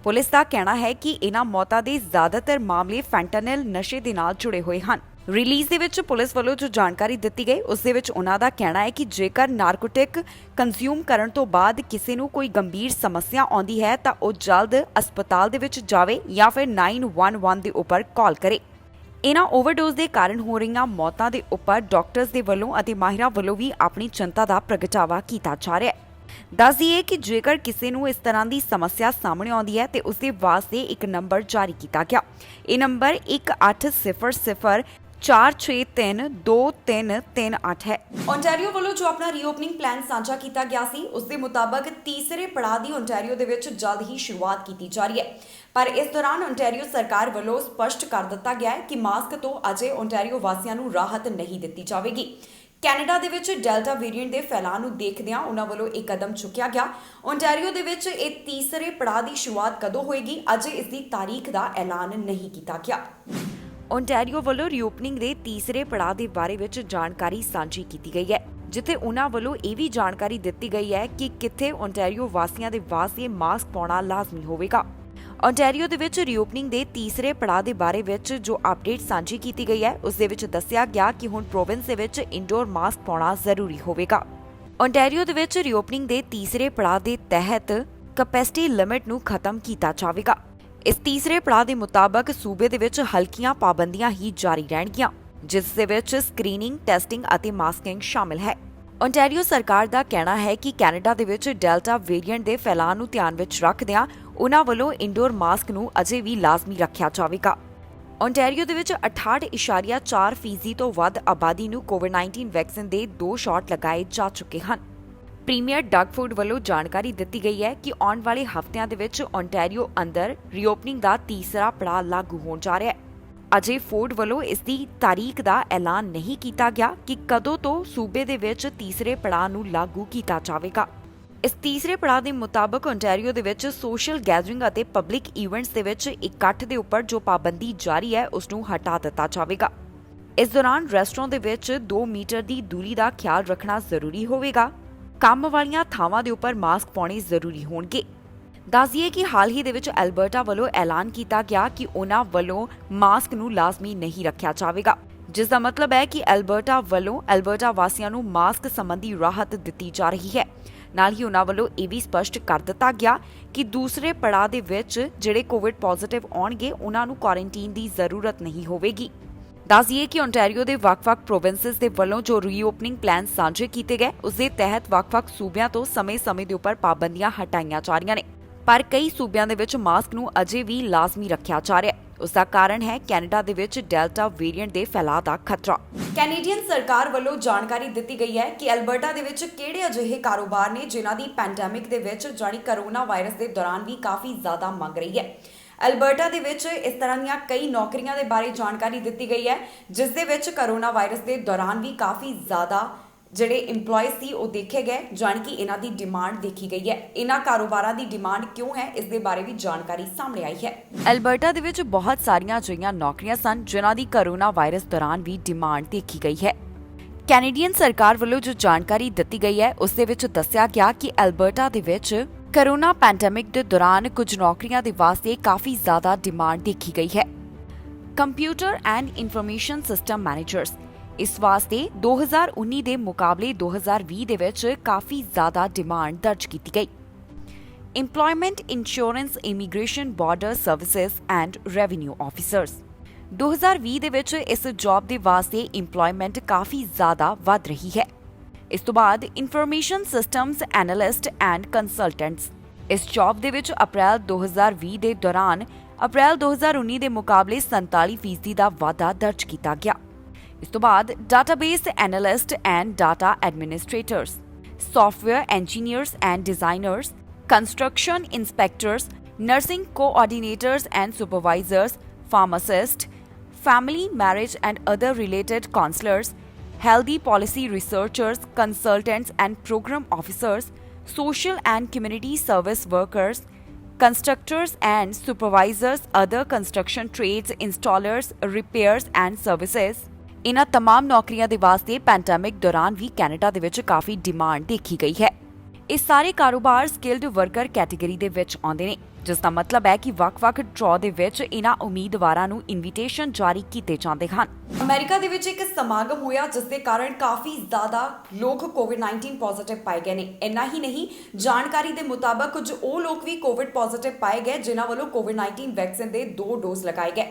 ਪੁਲਿਸ ਦਾ ਕਹਿਣਾ ਹੈ ਕਿ ਇਹਨਾਂ ਮੌਤਾਂ ਦੇ ਜ਼ਿਆਦਾਤਰ ਮਾਮਲੇ ਫੈਂਟਾਨਿਲ ਨਸ਼ੇ ਦੇ ਨਾਲ ਜੁੜੇ ਹੋਏ ਹਨ। ਰਿਲੀਜ਼ ਦੇ ਵਿੱਚ ਪੁਲਿਸ ਵੱਲੋਂ ਜੋ ਜਾਣਕਾਰੀ ਦਿੱਤੀ ਗਈ ਉਸ ਦੇ ਵਿੱਚ ਉਹਨਾਂ ਦਾ ਕਹਿਣਾ ਹੈ ਕਿ ਜੇਕਰ ਨਾਰਕੋਟਿਕ ਕੰਜ਼ਿਊਮ ਕਰਨ ਤੋਂ ਬਾਅਦ ਕਿਸੇ ਨੂੰ ਕੋਈ ਗੰਭੀਰ ਸਮੱਸਿਆ ਆਉਂਦੀ ਹੈ ਤਾਂ ਉਹ ਜਲਦ ਹਸਪਤਾਲ ਦੇ ਵਿੱਚ ਜਾਵੇ ਜਾਂ ਫਿਰ 911 ਦੇ ਉੱਪਰ ਕਾਲ ਕਰੇ। ਇਹਨਾਂ ਓਵਰਡੋਜ਼ ਦੇ ਕਾਰਨ ਹੋ ਰਹੀਆਂ ਮੌਤਾਂ ਦੇ ਉੱਪਰ ਡਾਕਟਰਸ ਦੇ ਵੱਲੋਂ ਅਤੇ ਮਾਹਿਰਾਂ ਵੱਲੋਂ ਵੀ ਆਪਣੀ ਚਿੰਤਾ ਦਾ ਪ੍ਰਗਟਾਵਾ ਕੀਤਾ ਜਾ ਰਿਹਾ ਹੈ। ਦੱਸ ਦਈਏ ਕਿ ਜੇਕਰ ਕਿਸੇ ਨੂੰ ਇਸ ਤਰ੍ਹਾਂ ਦੀ ਸਮੱਸਿਆ ਸਾਹਮਣੇ ਆਉਂਦੀ ਹੈ ਤੇ ਉਸ ਦੇ ਵਾਸਤੇ ਇੱਕ ਨੰਬਰ ਜਾਰੀ ਕੀਤਾ ਗਿਆ। ਇਹ ਨੰਬਰ 1800-463-2338 ਹੈ। ਓਨਟਾਰੀਓ ਵੱਲੋਂ ਜੋ ਆਪਣਾ ਰੀਓਪਨਿੰਗ ਪਲਾਨ ਸਾਂਝਾ ਕੀਤਾ ਗਿਆ ਸੀ, ਉਸ ਦੇ ਮੁਤਾਬਕ ਤੀਸਰੇ ਪੜਾਅ ਦੀ ਓਨਟਾਰੀਓ ਦੇ ਵਿੱਚ ਜਲਦ ਹੀ ਸ਼ੁਰੂਆਤ ਕੀਤੀ ਜਾ ਰਹੀ ਹੈ। ਪਰ ਇਸ ਦੌਰਾਨ ਓਨਟਾਰੀਓ ਸਰਕਾਰ ਵੱਲੋਂ ਸਪਸ਼ਟ ਕਰ ਦਿੱਤਾ ਗਿਆ ਹੈ ਕਿ ਮਾਸਕ ਤੋਂ ਅਜੇ ਓਨਟਾਰੀਓ ਵਾਸੀਆਂ ਨੂੰ ਰਾਹਤ ਨਹੀਂ ਦਿੱਤੀ ਜਾਵੇਗੀ। ਕੈਨੇਡਾ ਦੇ ਵਿੱਚ ਡੈਲਟਾ ਵੇਰੀਐਂਟ ਦੇ ਫੈਲਾਅ ਨੂੰ ਦੇਖਦਿਆਂ ਉਹਨਾਂ ਵੱਲੋਂ ਇਹ ਕਦਮ ਚੁੱਕਿਆ ਗਿਆ। ਓਨਟਾਰੀਓ ਦੇ ਵਿੱਚ ਇਹ ਤੀਸਰੇ ਪੜਾਅ ਦੀ ਸ਼ੁਰੂਆਤ ਕਦੋਂ ਹੋਏਗੀ, ਅਜੇ ਇਸ ਦੀ ਤਾਰੀਖ ਦਾ ਐਲਾਨ ਨਹੀਂ ਕੀਤਾ ਗਿਆ। ਓਨਟਾਰੀਓ ਵੱਲੋਂ ਰੀਓਪਨਿੰਗ ਦੇ ਤੀਸਰੇ ਪੜਾਅ ਦੇ ਬਾਰੇ ਵਿੱਚ ਜਾਣਕਾਰੀ ਸਾਂਝੀ ਕੀਤੀ ਗਈ ਹੈ, ਜਿੱਥੇ ਉਹਨਾਂ ਵੱਲੋਂ ਇਹ ਵੀ ਜਾਣਕਾਰੀ ਦਿੱਤੀ ਗਈ ਹੈ ਕਿ ਕਿੱਥੇ ਓਨਟਾਰੀਓ ਵਾਸੀਆਂ ਦੇ ਵਾਸਤੇ ਮਾਸਕ ਪਾਉਣਾ ਲਾਜ਼ਮੀ ਹੋਵੇਗਾ। ਓਨਟਾਰੀਓ ਦੇ ਵਿੱਚ ਰੀਓਪਨਿੰਗ ਦੇ ਤੀਸਰੇ ਪੜਾਅ ਦੇ ਬਾਰੇ ਵਿੱਚ ਜੋ ਅਪਡੇਟ ਸਾਂਝੀ ਕੀਤੀ ਗਈ ਹੈ, ਉਸ ਦੇ ਵਿੱਚ ਦੱਸਿਆ ਗਿਆ ਕਿ ਹੁਣ ਪ੍ਰੋਵਿੰਸ ਦੇ ਵਿੱਚ ਇੰਡੋਰ ਮਾਸਕ ਪਾਉਣਾ ਜ਼ਰੂਰੀ ਹੋਵੇਗਾ। ਓਨਟਾਰੀਓ ਦੇ ਵਿੱਚ ਰੀਓਪਨਿੰਗ ਦੇ ਤੀਸਰੇ ਪੜਾਅ ਦੇ ਤਹਿਤ ਕੈਪੈਸਿਟੀ ਲਿਮਿਟ ਨੂੰ ਖਤਮ ਕੀਤਾ ਜਾਵੇਗਾ। ਇਸ ਤੀਸਰੇ ਪੜਾਅ ਦੇ ਮੁਤਾਬਕ ਸੂਬੇ ਦੇ ਵਿੱਚ ਹਲਕੀਆਂ ਪਾਬੰਦੀਆਂ ਹੀ ਜਾਰੀ ਰਹਿਣਗੀਆਂ, ਜਿਸ ਦੇ ਵਿੱਚ ਸਕਰੀਨਿੰਗ, ਟੈਸਟਿੰਗ ਅਤੇ ਮਾਸਕਿੰਗ ਸ਼ਾਮਿਲ ਹੈ। ਓਨਟਾਰੀਓ ਸਰਕਾਰ ਦਾ ਕਹਿਣਾ ਹੈ ਕਿ ਕੈਨੇਡਾ ਦੇ ਵਿੱਚ ਡੈਲਟਾ ਵੇਰੀਐਂਟ ਦੇ ਫੈਲਾਅ ਨੂੰ ਧਿਆਨ ਵਿੱਚ ਰੱਖਦਿਆਂ ਉਨ੍ਹਾਂ ਵੱਲੋਂ ਇੰਡੋਰ ਮਾਸਕ ਨੂੰ ਅਜੇ ਵੀ ਲਾਜ਼ਮੀ ਰੱਖਿਆ ਜਾਵੇਗਾ। ਓਨਟਾਰੀਓ ਦੇ ਵਿੱਚ 68.4% ਤੋਂ ਵੱਧ ਆਬਾਦੀ ਨੂੰ ਕੋਵਿਡ-19 ਵੈਕਸੀਨ ਦੇ 2 ਸ਼ਾਟ ਲਗਾਏ ਜਾ ਚੁੱਕੇ ਹਨ। ਪ੍ਰੀਮੀਅਰ ਡਗ ਫੂਡ ਵੱਲੋਂ ਜਾਣਕਾਰੀ ਦਿੱਤੀ ਗਈ ਹੈ ਕਿ ਆਉਣ ਵਾਲੇ ਹਫ਼ਤਿਆਂ ਦੇ ਵਿੱਚ ਓਨਟਾਰੀਓ ਅੰਦਰ ਰੀਓਪਨਿੰਗ ਦਾ ਤੀਸਰਾ ਪੜਾਅ ਲਾਗੂ ਹੋਣ ਜਾ ਰਿਹਾ ਹੈ। ਅਜੇ ਫੂਡ ਵੱਲੋਂ ਇਸ ਦੀ ਤਾਰੀਖ ਦਾ ਐਲਾਨ ਨਹੀਂ ਕੀਤਾ ਗਿਆ ਕਿ ਕਦੋਂ ਤੋਂ ਸੂਬੇ ਦੇ ਵਿੱਚ ਤੀਸਰੇ ਪੜਾਅ ਨੂੰ ਲਾਗੂ ਕੀਤਾ ਜਾਵੇਗਾ। ਇਸ ਤੀਸਰੇ ਪੜਾਅ ਦੇ ਮੁਤਾਬਕ ਓਨਟਾਰੀਓ ਦੇ ਵਿੱਚ ਸੋਸ਼ਲ ਗੈਦਰਿੰਗ ਅਤੇ ਪਬਲਿਕ ਇਵੈਂਟਸ ਦੇ ਵਿੱਚ ਇਕੱਠ ਦੇ ਉੱਪਰ ਜੋ ਪਾਬੰਦੀ ਜਾਰੀ ਹੈ ਉਸ ਨੂੰ ਹਟਾ ਦਿੱਤਾ ਜਾਵੇਗਾ। ਇਸ ਦੌਰਾਨ ਰੈਸਟੋਰੈਂਟ ਦੇ ਵਿੱਚ 2 ਮੀਟਰ ਦੀ ਦੂਰੀ ਦਾ ਖਿਆਲ ਰੱਖਣਾ ਜ਼ਰੂਰੀ ਹੋਵੇਗਾ। ਕੰਮ ਵਾਲੀਆਂ ਥਾਵਾਂ ਦੇ ਉੱਪਰ ਮਾਸਕ ਪਾਉਣੇ ਜ਼ਰੂਰੀ ਹੋਣਗੇ। ਦੱਸ ਦਈਏ ਕਿ ਹਾਲ ਹੀ ਦੇ ਵਿੱਚ ਐਲਬਰਟਾ ਵੱਲੋਂ ਐਲਾਨ ਕੀਤਾ ਗਿਆ ਕਿ ਉਹਨਾਂ ਵੱਲੋਂ ਮਾਸਕ ਨੂੰ ਲਾਜ਼ਮੀ ਨਹੀਂ ਰੱਖਿਆ ਜਾਵੇਗਾ। ਜਿਸ ਦਾ ਮਤਲਬ ਹੈ ਕਿ ਐਲਬਰਟਾ ਵੱਲੋਂ ਐਲਬਰਟਾ ਵਾਸੀਆਂ ਨੂੰ ਮਾਸਕ ਸੰਬੰਧੀ ਰਾਹਤ ਦਿੱਤੀ ਜਾ ਰਹੀ ਹੈ। ਨਾਲ ਹੀ ਉਹਨਾਂ ਵੱਲੋਂ ਇਹ ਵੀ ਸਪਸ਼ਟ ਕਰ ਦਿੱਤਾ ਗਿਆ ਕਿ ਦੂਸਰੇ ਪੜਾਅ ਦੇ ਵਿੱਚ ਜਿਹੜੇ ਕੋਵਿਡ ਪੋਜ਼ਿਟਿਵ ਆਉਣਗੇ ਉਹਨਾਂ ਨੂੰ ਕੁਆਰੰਟਾਈਨ ਦੀ ਜ਼ਰੂਰਤ ਨਹੀਂ ਹੋਵੇਗੀ। ਦੱਸ ਦਈਏ ਕਿ ਓਨਟਾਰੀਓ ਦੇ ਵੱਖ-ਵੱਖ ਪ੍ਰੋਵਿੰਸਸ ਦੇ ਵੱਲੋਂ ਜੋ ਰੀਓਪਨਿੰਗ ਪਲਾਨ ਸਾਂਝੇ ਕੀਤੇ ਗਏ ਉਸ ਦੇ ਤਹਿਤ ਵੱਖ-ਵੱਖ ਸੂਬਿਆਂ ਤੋਂ ਸਮੇਂ-ਸਮੇਂ ਦੇ ਉੱਪਰ ਪਾਬੰਦੀਆਂ ਹਟਾਈਆਂ ਜਾ ਰਹੀਆਂ ਨੇ, ਪਰ ਕਈ ਸੂਬਿਆਂ ਦੇ ਵਿੱਚ ਮਾਸਕ ਨੂੰ ਅਜੇ ਵੀ ਲਾਜ਼ਮੀ ਰੱਖਿਆ ਜਾ ਰਿਹਾ ਹੈ। ਉਸ ਦਾ ਕਾਰਨ ਹੈ ਕੈਨੇਡਾ ਦੇ ਵਿੱਚ ਡੈਲਟਾ ਵੇਰੀਐਂਟ ਦੇ ਫੈਲਾਅ ਦਾ ਖਤਰਾ। ਕੈਨੇਡੀਅਨ ਸਰਕਾਰ ਵੱਲੋਂ ਜਾਣਕਾਰੀ ਦਿੱਤੀ ਗਈ ਹੈ ਕਿ ਐਲਬਰਟਾ ਦੇ ਵਿੱਚ ਕਿਹੜੇ ਅਜਿਹੇ ਕਾਰੋਬਾਰ ਨੇ ਜਿਨ੍ਹਾਂ ਦੀ ਪੈਂਡੈਮਿਕ ਦੇ ਵਿੱਚ ਜਾਨੀ ਕਰੋਨਾ ਵਾਇਰਸ ਦੇ ਦੌਰਾਨ ਵੀ ਕਾਫੀ ਜ਼ਿਆਦਾ ਮੰਗ ਰਹੀ ਹੈ। ਐਲਬਰਟਾ ਦੇ ਵਿੱਚ ਇਸ ਤਰ੍ਹਾਂ ਦੀਆਂ ਕਈ ਨੌਕਰੀਆਂ ਦੇ ਬਾਰੇ ਜਾਣਕਾਰੀ ਦਿੱਤੀ ਗਈ ਹੈ ਜਿਸ ਦੇ ਵਿੱਚ ਕਰੋਨਾ ਵਾਇਰਸ ਦੇ ਦੌਰਾਨ ਵੀ ਕਾਫੀ ਜ਼ਿਆਦਾ ਜਿਹੜੇ EMPLOYEES ਸੀ ਉਹ ਦੇਖੇ ਗਏ, ਜਾਣੀ ਕਿ ਇਹਨਾਂ ਦੀ ਡਿਮਾਂਡ ਦੇਖੀ ਗਈ ਹੈ। ਇਹਨਾਂ ਕਾਰੋਬਾਰਾਂ ਦੀ ਡਿਮਾਂਡ ਕਿਉਂ ਹੈ ਇਸ ਦੇ ਬਾਰੇ ਵੀ ਜਾਣਕਾਰੀ ਸਾਹਮਣੇ ਆਈ ਹੈ। ਐਲਬਰਟਾ ਦੇ ਵਿੱਚ ਬਹੁਤ ਸਾਰੀਆਂ ਅਜਿਹੀਆਂ ਨੌਕਰੀਆਂ ਸਨ ਜਿਨ੍ਹਾਂ ਦੀ ਕਰੋਨਾ ਵਾਇਰਸ ਦੌਰਾਨ ਵੀ ਡਿਮਾਂਡ ਦੇਖੀ ਗਈ ਹੈ। ਕੈਨੇਡੀਅਨ ਸਰਕਾਰ ਵੱਲੋਂ ਜੋ ਜਾਣਕਾਰੀ ਦਿੱਤੀ ਗਈ ਹੈ ਉਸ ਦੇ ਵਿੱਚ ਦੱਸਿਆ ਗਿਆ ਕਿ ਐਲਬਰਟਾ ਦੇ ਵਿੱਚ ਕਰੋਨਾ ਪੈਂਡੈਮਿਕ ਦੇ ਦੌਰਾਨ ਕੁਝ ਨੌਕਰੀਆਂ ਦੇ ਵਾਸਤੇ ਕਾਫੀ ਜ਼ਿਆਦਾ ਡਿਮਾਂਡ ਦੇਖੀ ਗਈ ਹੈ। Computer and information system managers ਇਸ ਵਾਸਤੇ 2019 ਦੇ ਮੁਕਾਬਲੇ 2020 ਦੇ ਵਿੱਚ ਕਾਫੀ ਜ਼ਿਆਦਾ ਡਿਮਾਂਡ ਦਰਜ ਕੀਤੀ ਗਈ। Employment insurance immigration border services and revenue officers 2020 ਦੇ ਵਿੱਚ ਇਸ ਜੌਬ ਦੇ ਵਾਸਤੇ ਇੰਪਲੋਇਮੈਂਟ ਕਾਫੀ ਜ਼ਿਆਦਾ ਵੱਧ ਰਹੀ ਹੈ। ਇਸ ਤੋਂ ਬਾਅਦ information systems analyst and consultants ਇਸ ਜੌਬ ਦੇ ਵਿੱਚ ਅਪ੍ਰੈਲ 2020 ਦੇ ਦੌਰਾਨ ਅਪ੍ਰੈਲ 2019 ਦੇ ਮੁਕਾਬਲੇ 47% ਦਾ ਵਾਧਾ ਦਰਜ ਕੀਤਾ ਗਿਆ। ਇਸ ਤੋਂ ਬਾਅਦ database analyst and data administrators, software engineers and designers, construction inspectors, nursing coordinators and supervisors, pharmacist, family, marriage and other related counselors, healthy policy researchers, consultants and program officers, social and community service workers, constructors and supervisors, other construction trades, installers, repairs and services। ਇਨ੍ਹਾਂ तमाम ਨੌਕਰੀਆਂ ਦੇ ਵਾਸਤੇ pandemic ਦੌਰਾਨ ਵੀ Canada ਦੇ ਵਿੱਚ ਕਾਫੀ demand ਦੇਖੀ ਗਈ ਹੈ। ਇਹ ਸਾਰੇ ਕਾਰੋਬਾਰ ਸਕਿਲਡ ਵਰਕਰ ਕੈਟੇਗਰੀ ਦੇ ਵਿੱਚ ਆਉਂਦੇ ਨੇ, ਜਿਸ ਦਾ ਮਤਲਬ ਹੈ ਕਿ ਵੱਖ-ਵੱਖ ਡਰਾਅ ਦੇ ਵਿੱਚ ਇਹਨਾਂ ਉਮੀਦਵਾਰਾਂ ਨੂੰ ਇਨਵੀਟੇਸ਼ਨ ਜਾਰੀ ਕੀਤੇ ਜਾਂਦੇ ਹਨ। ਅਮਰੀਕਾ ਦੇ ਵਿੱਚ ਇੱਕ ਸਮਾਗਮ ਹੋਇਆ ਜਿਸ ਦੇ ਕਾਰਨ ਕਾਫੀ ਜ਼ਿਆਦਾ ਲੋਕ ਕੋਵਿਡ-19 ਪੋਜ਼ਿਟਿਵ ਪਾਏ ਗਏ ਨੇ। ਇੰਨਾ ਹੀ ਨਹੀਂ, ਜਾਣਕਾਰੀ ਦੇ ਮੁਤਾਬਕ ਕੁਝ ਉਹ ਲੋਕ ਵੀ ਕੋਵਿਡ ਪੋਜ਼ਿਟਿਵ ਪਾਏ ਗਏ ਜਿਨ੍ਹਾਂ ਵੱਲੋਂ ਕੋਵਿਡ-19 ਵੈਕਸੀਨ ਦੇ 2 ਡੋਜ਼ ਲਗਾਏ ਗਏ।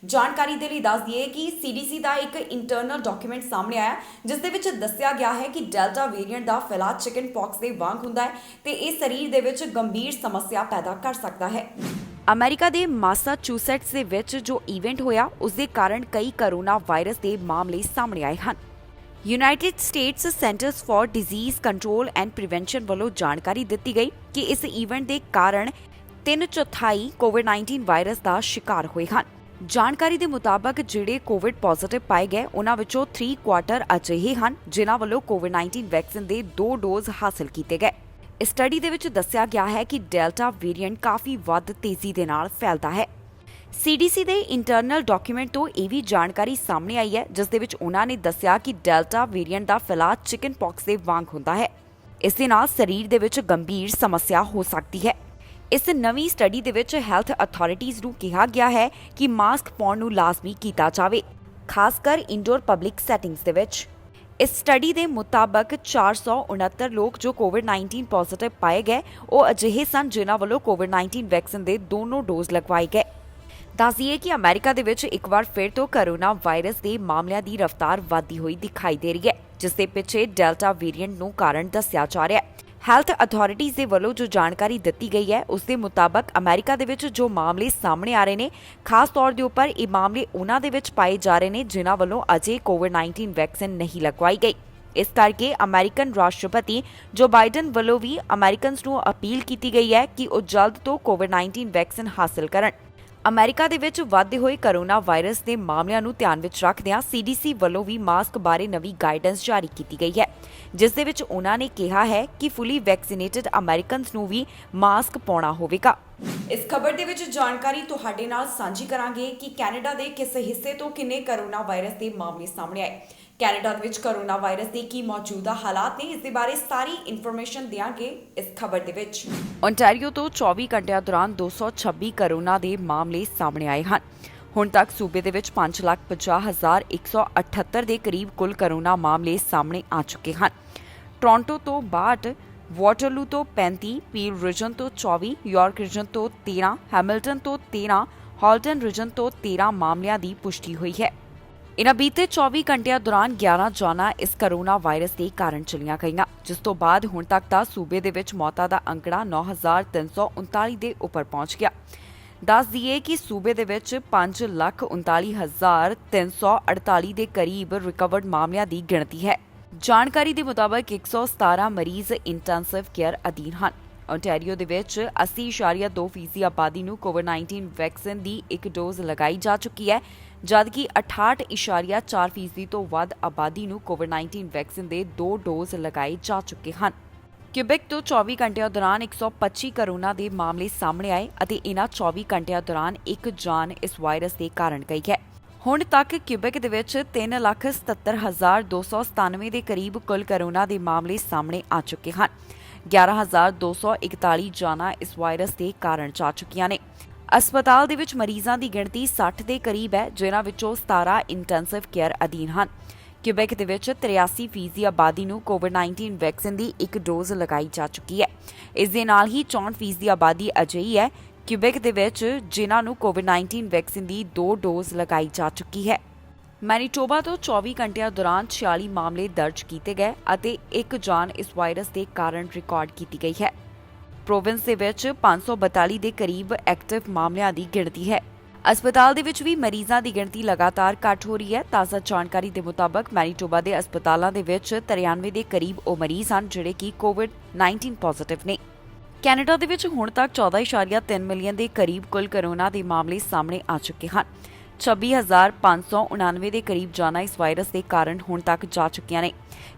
ਜਾਣਕਾਰੀ ਦੇ ਲਈ ਦੱਸ ਦਈਏ ਕਿ CDC ਦਾ ਇੱਕ ਇੰਟਰਨਲ ਡਾਕੂਮੈਂਟ ਸਾਹਮਣੇ ਆਇਆ ਜਿਸ ਦੇ ਵਿੱਚ ਦੱਸਿਆ ਗਿਆ ਹੈ ਕਿ ਡੈਲਟਾ ਵੇਰੀਐਂਟ ਦਾ ਫੈਲਾਅ ਚਿਕਨ ਪੌਕਸ ਦੇ ਵਾਂਗ ਹੁੰਦਾ ਹੈ ਤੇ ਇਹ ਸਰੀਰ ਦੇ ਵਿੱਚ ਗੰਭੀਰ ਸਮੱਸਿਆ ਪੈਦਾ ਕਰ ਸਕਦਾ ਹੈ। ਅਮਰੀਕਾ ਦੇ ਮਾਸਾਚੂਸੈਟਸ ਦੇ ਵਿੱਚ ਜੋ ਇਵੈਂਟ ਹੋਇਆ ਉਸ ਦੇ ਕਾਰਨ ਕਈ ਕਰੋਨਾ ਵਾਇਰਸ ਦੇ ਮਾਮਲੇ ਸਾਹਮਣੇ ਆਏ ਹਨ। United States Centers for Disease Control and Prevention ਵੱਲੋਂ ਜਾਣਕਾਰੀ ਦਿੱਤੀ ਗਈ ਕਿ ਇਸ ਇਵੈਂਟ ਦੇ ਕਾਰਨ 3/4 ਕੋਵਿਡ-19 ਵਾਇਰਸ ਦਾ ਸ਼ਿਕਾਰ ਹੋਏ ਹਨ। ਜਾਣਕਾਰੀ ਦੇ ਮੁਤਾਬਕ ਜਿਹੜੇ ਕੋਵਿਡ ਪੋਜ਼ਿਟਿਵ ਪਾਏ ਗਏ ਉਹਨਾਂ ਵਿੱਚੋਂ 3/4 ਅਜਿਹੇ ਹਨ ਜਿਨ੍ਹਾਂ ਵੱਲੋਂ ਕੋਵਿਡ-19 ਵੈਕਸੀਨ ਦੇ 2 ਡੋਜ਼ ਹਾਸਲ ਕੀਤੇ ਗਏ। ਇਸ ਸਟੱਡੀ ਦੇ ਵਿੱਚ ਦੱਸਿਆ ਗਿਆ ਹੈ ਕਿ ਡੈਲਟਾ ਵੇਰੀਐਂਟ ਕਾਫੀ ਵੱਧ ਤੇਜ਼ੀ ਦੇ ਨਾਲ ਫੈਲਦਾ ਹੈ। CDC ਦੇ ਇੰਟਰਨਲ ਡਾਕੂਮੈਂਟ ਤੋਂ ਇਹ ਵੀ ਜਾਣਕਾਰੀ ਸਾਹਮਣੇ ਆਈ ਹੈ ਜਿਸ ਦੇ ਵਿੱਚ ਉਹਨਾਂ ਨੇ ਦੱਸਿਆ ਕਿ ਡੈਲਟਾ ਵੇਰੀਐਂਟ ਦਾ ਫੈਲਾਅ ਚਿਕਨ ਪੌਕਸ ਦੇ ਵਾਂਗ ਹੁੰਦਾ ਹੈ। ਇਸ ਦੇ ਨਾਲ ਸਰੀਰ ਦੇ ਵਿੱਚ ਗੰਭੀਰ ਸਮੱਸਿਆ ਹੋ ਸਕਦੀ ਹੈ। ਇਸ ਨਵੀਂ ਸਟੱਡੀ ਦੇ ਵਿੱਚ ਹੈਲਥ ਅਥਾਰਟੀਜ਼ ਨੂੰ ਕਿਹਾ ਗਿਆ ਹੈ ਕਿ ਮਾਸਕ ਪਾਉਣ ਨੂੰ ਲਾਜ਼ਮੀ ਕੀਤਾ ਜਾਵੇ, ਖਾਸ ਕਰ ਇੰਡੋਰ ਪਬਲਿਕ ਸੈਟਿੰਗਸ ਦੇ ਵਿੱਚ। ਇਸ ਸਟੱਡੀ ਦੇ ਮੁਤਾਬਕ 469 ਲੋਕ ਜੋ ਕੋਵਿਡ-19 ਪੋਜ਼ਿਟਿਵ ਪਾਏ ਗਏ ਉਹ ਅਜਿਹੇ ਸਨ ਜਿਨ੍ਹਾਂ ਵੱਲੋਂ ਕੋਵਿਡ-19 ਵੈਕਸੀਨ ਦੇ ਦੋਨੋਂ ਡੋਜ਼ ਲਗਵਾਏ ਗਏ। ਦੱਸ ਦਈਏ ਕਿ ਅਮਰੀਕਾ ਦੇ ਵਿੱਚ ਇੱਕ ਵਾਰ ਫਿਰ ਤੋਂ ਕਰੋਨਾ ਵਾਇਰਸ ਦੇ ਮਾਮਲਿਆਂ ਦੀ ਰਫ਼ਤਾਰ ਵਧਦੀ ਹੋਈ ਦਿਖਾਈ ਦੇ ਰਹੀ ਹੈ ਜਿਸ ਦੇ ਪਿੱਛੇ ਡੈਲਟਾ ਵੇਰੀਐਂਟ ਨੂੰ ਕਾਰਨ ਦੱਸਿਆ ਜਾ ਰਿਹਾ ਹੈ। ਹੈਲਥ ਅਥਾਰਟੀਜ਼ ਦੇ ਵੱਲੋਂ ਜੋ ਜਾਣਕਾਰੀ ਦਿੱਤੀ ਗਈ ਹੈ ਉਸ ਦੇ ਮੁਤਾਬਕ ਅਮਰੀਕਾ ਦੇ ਵਿੱਚ ਜੋ ਮਾਮਲੇ ਸਾਹਮਣੇ ਆ ਰਹੇ ਨੇ, ਖਾਸ ਤੌਰ ਦੇ ਉੱਪਰ ਇਹ ਮਾਮਲੇ ਉਹਨਾਂ ਦੇ ਵਿੱਚ ਪਾਏ ਜਾ ਰਹੇ ਨੇ ਜਿਨ੍ਹਾਂ ਵੱਲੋਂ ਅਜੇ ਕੋਵਿਡ-19 ਵੈਕਸੀਨ ਨਹੀਂ ਲਗਵਾਈ ਗਈ। ਇਸ ਕਰਕੇ ਅਮਰੀਕਨ ਰਾਸ਼ਟਰਪਤੀ ਜੋ ਬਾਈਡਨ ਵੱਲੋਂ ਵੀ ਅਮਰੀਕਨਸ ਨੂੰ ਅਪੀਲ ਕੀਤੀ ਗਈ ਹੈ ਕਿ ਉਹ ਜਲਦ ਤੋਂ ਕੋਵਿਡ-19 ਵੈਕਸੀਨ ਹਾਸਲ ਕਰਨ। ਅਮਰੀਕਾ ਦੇ ਵਿੱਚ ਵਧਦੇ ਹੋਏ ਕਰੋਨਾ ਵਾਇਰਸ ਦੇ ਮਾਮਲਿਆਂ ਨੂੰ ਧਿਆਨ ਵਿੱਚ ਰੱਖਦਿਆਂ CDC ਵੱਲੋਂ ਵੀ ਮਾਸਕ ਬਾਰੇ ਨਵੀਂ ਗਾਈਡੈਂਸ ਜਾਰੀ ਕੀਤੀ ਗਈ ਹੈ ਜਿਸ ਦੇ ਵਿੱਚ ਉਹਨਾਂ ਨੇ ਕਿਹਾ ਹੈ ਕਿ ਫੁੱਲੀ ਵੈਕਸੀਨੇਟਡ ਅਮਰੀਕਨਸ ਨੂੰ ਵੀ ਮਾਸਕ ਪਾਉਣਾ ਹੋਵੇਗਾ। ਇਸ ਖਬਰ ਦੇ ਵਿੱਚ ਜਾਣਕਾਰੀ ਤੁਹਾਡੇ ਨਾਲ ਸਾਂਝੀ ਕਰਾਂਗੇ ਕਿ ਕੈਨੇਡਾ ਦੇ ਕਿਸ ਹਿੱਸੇ ਤੋਂ ਕਿੰਨੇ ਕਰੋਨਾ ਵਾਇਰਸ ਦੇ ਮਾਮਲੇ ਸਾਹਮਣੇ ਆਏ। ਕੈਨੇਡਾ ਦੇ ਵਿੱਚ ਕਰੋਨਾ ਵਾਇਰਸ ਦੇ ਕੀ ਮੌਜੂਦਾ ਹਾਲਾਤ ਨੇ, ਇਸ ਦੇ ਬਾਰੇ ਸਾਰੀ ਇਨਫੋਰਮੇਸ਼ਨ ਦਿਆਂਗੇ ਇਸ ਖਬਰ ਦੇ ਵਿੱਚ। ਓਨਟਾਰੀਓ ਤੋਂ 24 ਘੰਟਿਆਂ ਦੌਰਾਨ 226 ਕਰੋਨਾ ਦੇ ਮਾਮਲੇ ਸਾਹਮਣੇ ਆਏ ਹਨ। ਹੁਣ ਤੱਕ ਸੂਬੇ ਦੇ ਵਿੱਚ 5,50,178 ਦੇ ਕਰੀਬ ਕੁੱਲ ਕੋਰੋਨਾ ਮਾਮਲੇ ਸਾਹਮਣੇ ਆ ਚੁੱਕੇ ਹਨ। ਟੋਰਾਂਟੋ ਤੋਂ 62, ਵਾਟਰਲੂ ਤੋਂ 35, ਪੀਲ ਰੀਜਨ ਤੋਂ 24, ਯਾਰਕ ਰੀਜਨ ਤੋਂ 13, ਹੈਮਿਲਟਨ ਤੋਂ 13, ਹਾਲਟਨ ਰੀਜਨ ਤੋਂ 13 ਮਾਮਲਿਆਂ ਦੀ ਪੁਸ਼ਟੀ ਹੋਈ ਹੈ। ਇਨ੍ਹਾਂ ਬੀਤੇ 24 ਘੰਟਿਆਂ ਦੌਰਾਨ 11 ਜਾਨਾਂ ਇਸ ਕੋਰੋਨਾ ਵਾਇਰਸ ਦੇ ਕਾਰਨ ਚਲੀਆਂ ਗਈਆਂ, ਜਿਸ ਤੋਂ ਬਾਅਦ ਹੁਣ ਤੱਕ ਦਾ ਸੂਬੇ ਦੇ ਵਿੱਚ ਮੌਤਾਂ ਦਾ ਅੰਕੜਾ 9,339 ਦੇ ਉੱਪਰ ਪਹੁੰਚ ਗਿਆ। ਦੱਸ ਦਈਏ ਕਿ ਸੂਬੇ ਦੇ ਵਿੱਚ 5,39,348 ਦੇ ਕਰੀਬ ਰਿਕਵਰਡ ਮਾਮਲਿਆਂ ਦੀ ਗਿਣਤੀ ਹੈ। ਜਾਣਕਾਰੀ ਦੇ ਮੁਤਾਬਕ 117 ਮਰੀਜ਼ ਇੰਟੈਂਸਿਵ ਕੇਅਰ ਅਧੀਨ ਹਨ। ਓਨਟਾਰੀਓ ਦੇ ਵਿੱਚ 80.2% ਆਬਾਦੀ ਨੂੰ ਕੋਵਿਡ-19 ਵੈਕਸੀਨ ਦੀ ਇੱਕ ਡੋਜ਼ ਲਗਾਈ ਜਾ ਚੁੱਕੀ ਹੈ, ਜਦਕਿ 68.4% ਤੋਂ ਵੱਧ ਆਬਾਦੀ ਨੂੰ ਕੋਵਿਡ-19 ਵੈਕਸੀਨ ਦੇ 2 ਡੋਜ਼ ਲਗਾਏ ਜਾ ਚੁੱਕੇ ਹਨ। ਕਿਊਬੈਕ ਤੋਂ 24 ਘੰਟਿਆਂ ਦੌਰਾਨ 125 ਕੋਰੋਨਾ ਦੇ ਮਾਮਲੇ ਸਾਹਮਣੇ ਆਏ ਅਤੇ ਇਨ੍ਹਾਂ 24 ਘੰਟਿਆਂ ਦੌਰਾਨ ਇੱਕ ਜਾਨ ਇਸ ਵਾਇਰਸ ਦੇ ਕਾਰਨ ਗਈ ਹੈ। ਹੁਣ ਤੱਕ ਕਿਊਬੈਕ ਦੇ ਵਿੱਚ 3,77,297 ਦੇ ਕਰੀਬ ਕੁੱਲ ਕੋਰੋਨਾ ਦੇ ਮਾਮਲੇ ਸਾਹਮਣੇ ਆ ਚੁੱਕੇ ਹਨ। 11,241 ਜਾਨਾਂ ਇਸ ਵਾਇਰਸ ਦੇ ਕਾਰਨ ਜਾ ਚੁੱਕੀਆਂ ਨੇ। अस्पताल ਦੇ ਵਿੱਚ ਮਰੀਜ਼ਾਂ ਦੀ ਗਿਣਤੀ 60 ਦੇ ਕਰੀਬ ਹੈ, ਜਿਨ੍ਹਾਂ ਵਿੱਚੋਂ 17 ਇੰਟੈਂਸਿਵ ਕੇਅਰ ਅਧੀਨ ਹਨ। ਕਿਊਬੈਕ ਦੇ ਵਿੱਚ 83% ਆਬਾਦੀ ਨੂੰ ਕੋਵਿਡ-19 ਵੈਕਸੀਨ ਦੀ ਇੱਕ ਡੋਜ਼ ਲਗਾਈ ਜਾ ਚੁੱਕੀ ਹੈ। ਇਸ ਦੇ ਨਾਲ ਹੀ 64% ਆਬਾਦੀ ਅਜਿਹੀ ਹੈ ਕਿਊਬੈਕ ਦੇ ਵਿੱਚ ਜਿਨ੍ਹਾਂ ਨੂੰ ਕੋਵਿਡ-19 ਵੈਕਸੀਨ ਦੀ 2 ਡੋਜ਼ ਲਗਾਈ ਜਾ ਚੁੱਕੀ ਹੈ। ਮੈਨੀਟੋਬਾ ਤੋਂ 24 ਘੰਟਿਆਂ ਦੌਰਾਨ 46 ਮਾਮਲੇ ਦਰਜ ਕੀਤੇ ਗਏ ਅਤੇ ਇੱਕ ਜਾਨ ਇਸ ਵਾਇਰਸ ਦੇ ਕਾਰਨ ਰਿਕਾਰਡ ਕੀਤੀ ਗਈ ਹੈ। ਪ੍ਰੋਵਿੰਸ ਦੇ ਵਿੱਚ 542 ਦੇ ਕਰੀਬ ਐਕਟਿਵ ਮਾਮਲਿਆਂ ਦੀ ਗਿਣਤੀ ਹੈ। अस्पताल ਦੇ ਵਿੱਚ ਵੀ ਮਰੀਜ਼ਾਂ ਦੀ ਗਿਣਤੀ ਲਗਾਤਾਰ ਘੱਟ ਹੋ ਰਹੀ ਹੈ। ਤਾਜ਼ਾ ਜਾਣਕਾਰੀ ਦੇ ਮੁਤਾਬਕ ਮੈਨੀਟੋਬਾ ਦੇ ਹਸਪਤਾਲਾਂ ਦੇ ਵਿੱਚ 93 ਦੇ ਕਰੀਬ ਉਹ ਮਰੀਜ਼ ਹਨ ਜਿਹੜੇ ਕਿ ਕੋਵਿਡ-19 ਪੋਜ਼ਿਟਿਵ ਨੇ। ਕੈਨੇਡਾ ਦੇ ਵਿੱਚ ਹੁਣ ਤੱਕ 14.3 ਮਿਲੀਅਨ ਦੇ ਕਰੀਬ ਕੁੱਲ ਕੋਰੋਨਾ ਦੇ ਮਾਮਲੇ ਸਾਹਮਣੇ ਆ ਚੁੱਕੇ ਹਨ। 26,599 ਦੇ ਕਰੀਬ ਜਾਨਾਂ ਇਸ ਵਾਇਰਸ ਦੇ ਕਾਰਨ ਹੁਣ ਤੱਕ ਜਾ ਚੁੱਕੀਆਂ ਨੇ।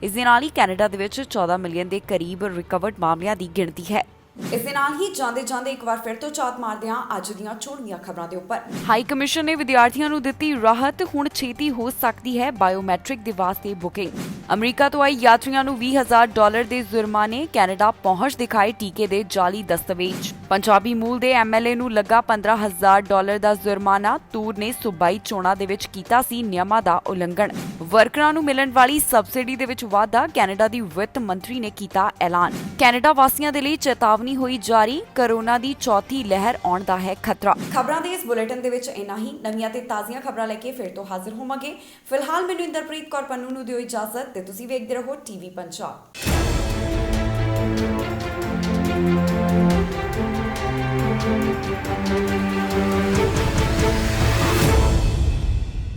ਇਸ ਦੇ ਨਾਲ ਹੀ ਕੈਨੇਡਾ ਦੇ ਵਿੱਚ 14 ਮਿਲੀਅਨ ਦੇ ਕਰੀਬ ਰਿਕਵਰਡ ਮਾਮਲਿਆਂ ਦੀ ਗਿਣਤੀ ਹੈ। ਇਸ ਦੇ ਨਾਲ ਹੀ ਜਾਂਦੇ ਇੱਕ ਵਾਰ ਫਿਰ ਤੋਂ ਝਾਤ ਮਾਰਦੇ ਹਾਂ ਅੱਜ ਦੀਆਂ ਚੋਣਵੀਆਂ ਖਬਰਾਂ ਦੇ ਉੱਪਰ। ਹਾਈ ਕਮਿਸ਼ਨ ਨੇ ਵਿਦਿਆਰਥੀਆਂ ਨੂੰ ਦਿੱਤੀ ਰਾਹਤ, ਹੁਣ ਛੇਤੀ ਹੋ ਸਕਦੀ ਹੈ ਬਾਇਓਮੈਟ੍ਰਿਕ ਦੇ ਵਾਸਤੇ ਬੁਕਿੰਗ। ਅਮਰੀਕਾ ਤੋਂ ਆਏ ਯਾਤਰੀਆਂ ਨੂੰ $20,000 ਦੇ ਜੁਰਮਾਨੇ, ਕੈਨੇਡਾ ਪਹੁੰਚ ਦਿਖਾਏ ਟੀਕੇ ਦੇ ਜਾਲੀ ਦਸਤਾਵੇਜ਼। ਪੰਜਾਬੀ ਮੂਲ ਦੇ ਐਮਐਲਏ ਨੂੰ ਲੱਗਾ $15,000 ਦਾ ਜੁਰਮਾਨਾ, ਤੂਰ ਨੇ ਸੂਬਾਈ ਚੋਣਾਂ ਦੇ ਵਿੱਚ ਕੀਤਾ ਸੀ ਨਿਯਮਾਂ ਦਾ ਉਲੰਘਣ। ਵਰਕਰਾਂ ਨੂੰ ਮਿਲਣ ਵਾਲੀ ਸਬਸਿਡੀ ਦੇ ਵਿੱਚ ਵਾਧਾ, ਕੈਨੇਡਾ ਦੀ ਵਿੱਤ ਮੰਤਰੀ ਨੇ ਕੀਤਾ ਐਲਾਨ। ਕੈਨੇਡਾ ਵਾਸੀਆਂ ਦੇ ਲਈ ਚੇਤਾਵਨੀ ਹੋਈ ਜਾਰੀ, ਕੋਰੋਨਾ ਦੀ ਚੌਥੀ ਲਹਿਰ ਆਉਣ ਦਾ ਹੈ ਖਤਰਾ। ਖਬਰਾਂ ਦੇ ਇਸ ਬੁਲੇਟਿਨ ਦੇ ਵਿੱਚ ਇੰਨਾ ਹੀ। ਨਵੀਆਂ ਤੇ ਤਾਜ਼ੀਆਂ ਖਬਰਾਂ ਲੈ ਕੇ ਫਿਰ ਤੋਂ ਹਾਜ਼ਰ ਹੋਵਾਂਗੇ। ਫਿਲਹਾਲ ਮੈਨੂੰ ਇੰਦਰਪ੍ਰੀਤ ਕੌਰ ਪੰਨੂ ਨੂੰ ਦਿਓ ਇਜਾਜ਼ਤ ਤੇ ਤੁਸੀਂ ਵੇਖਦੇ ਰਹੋ ਟੀਵੀ ਪੰਜਾਬ।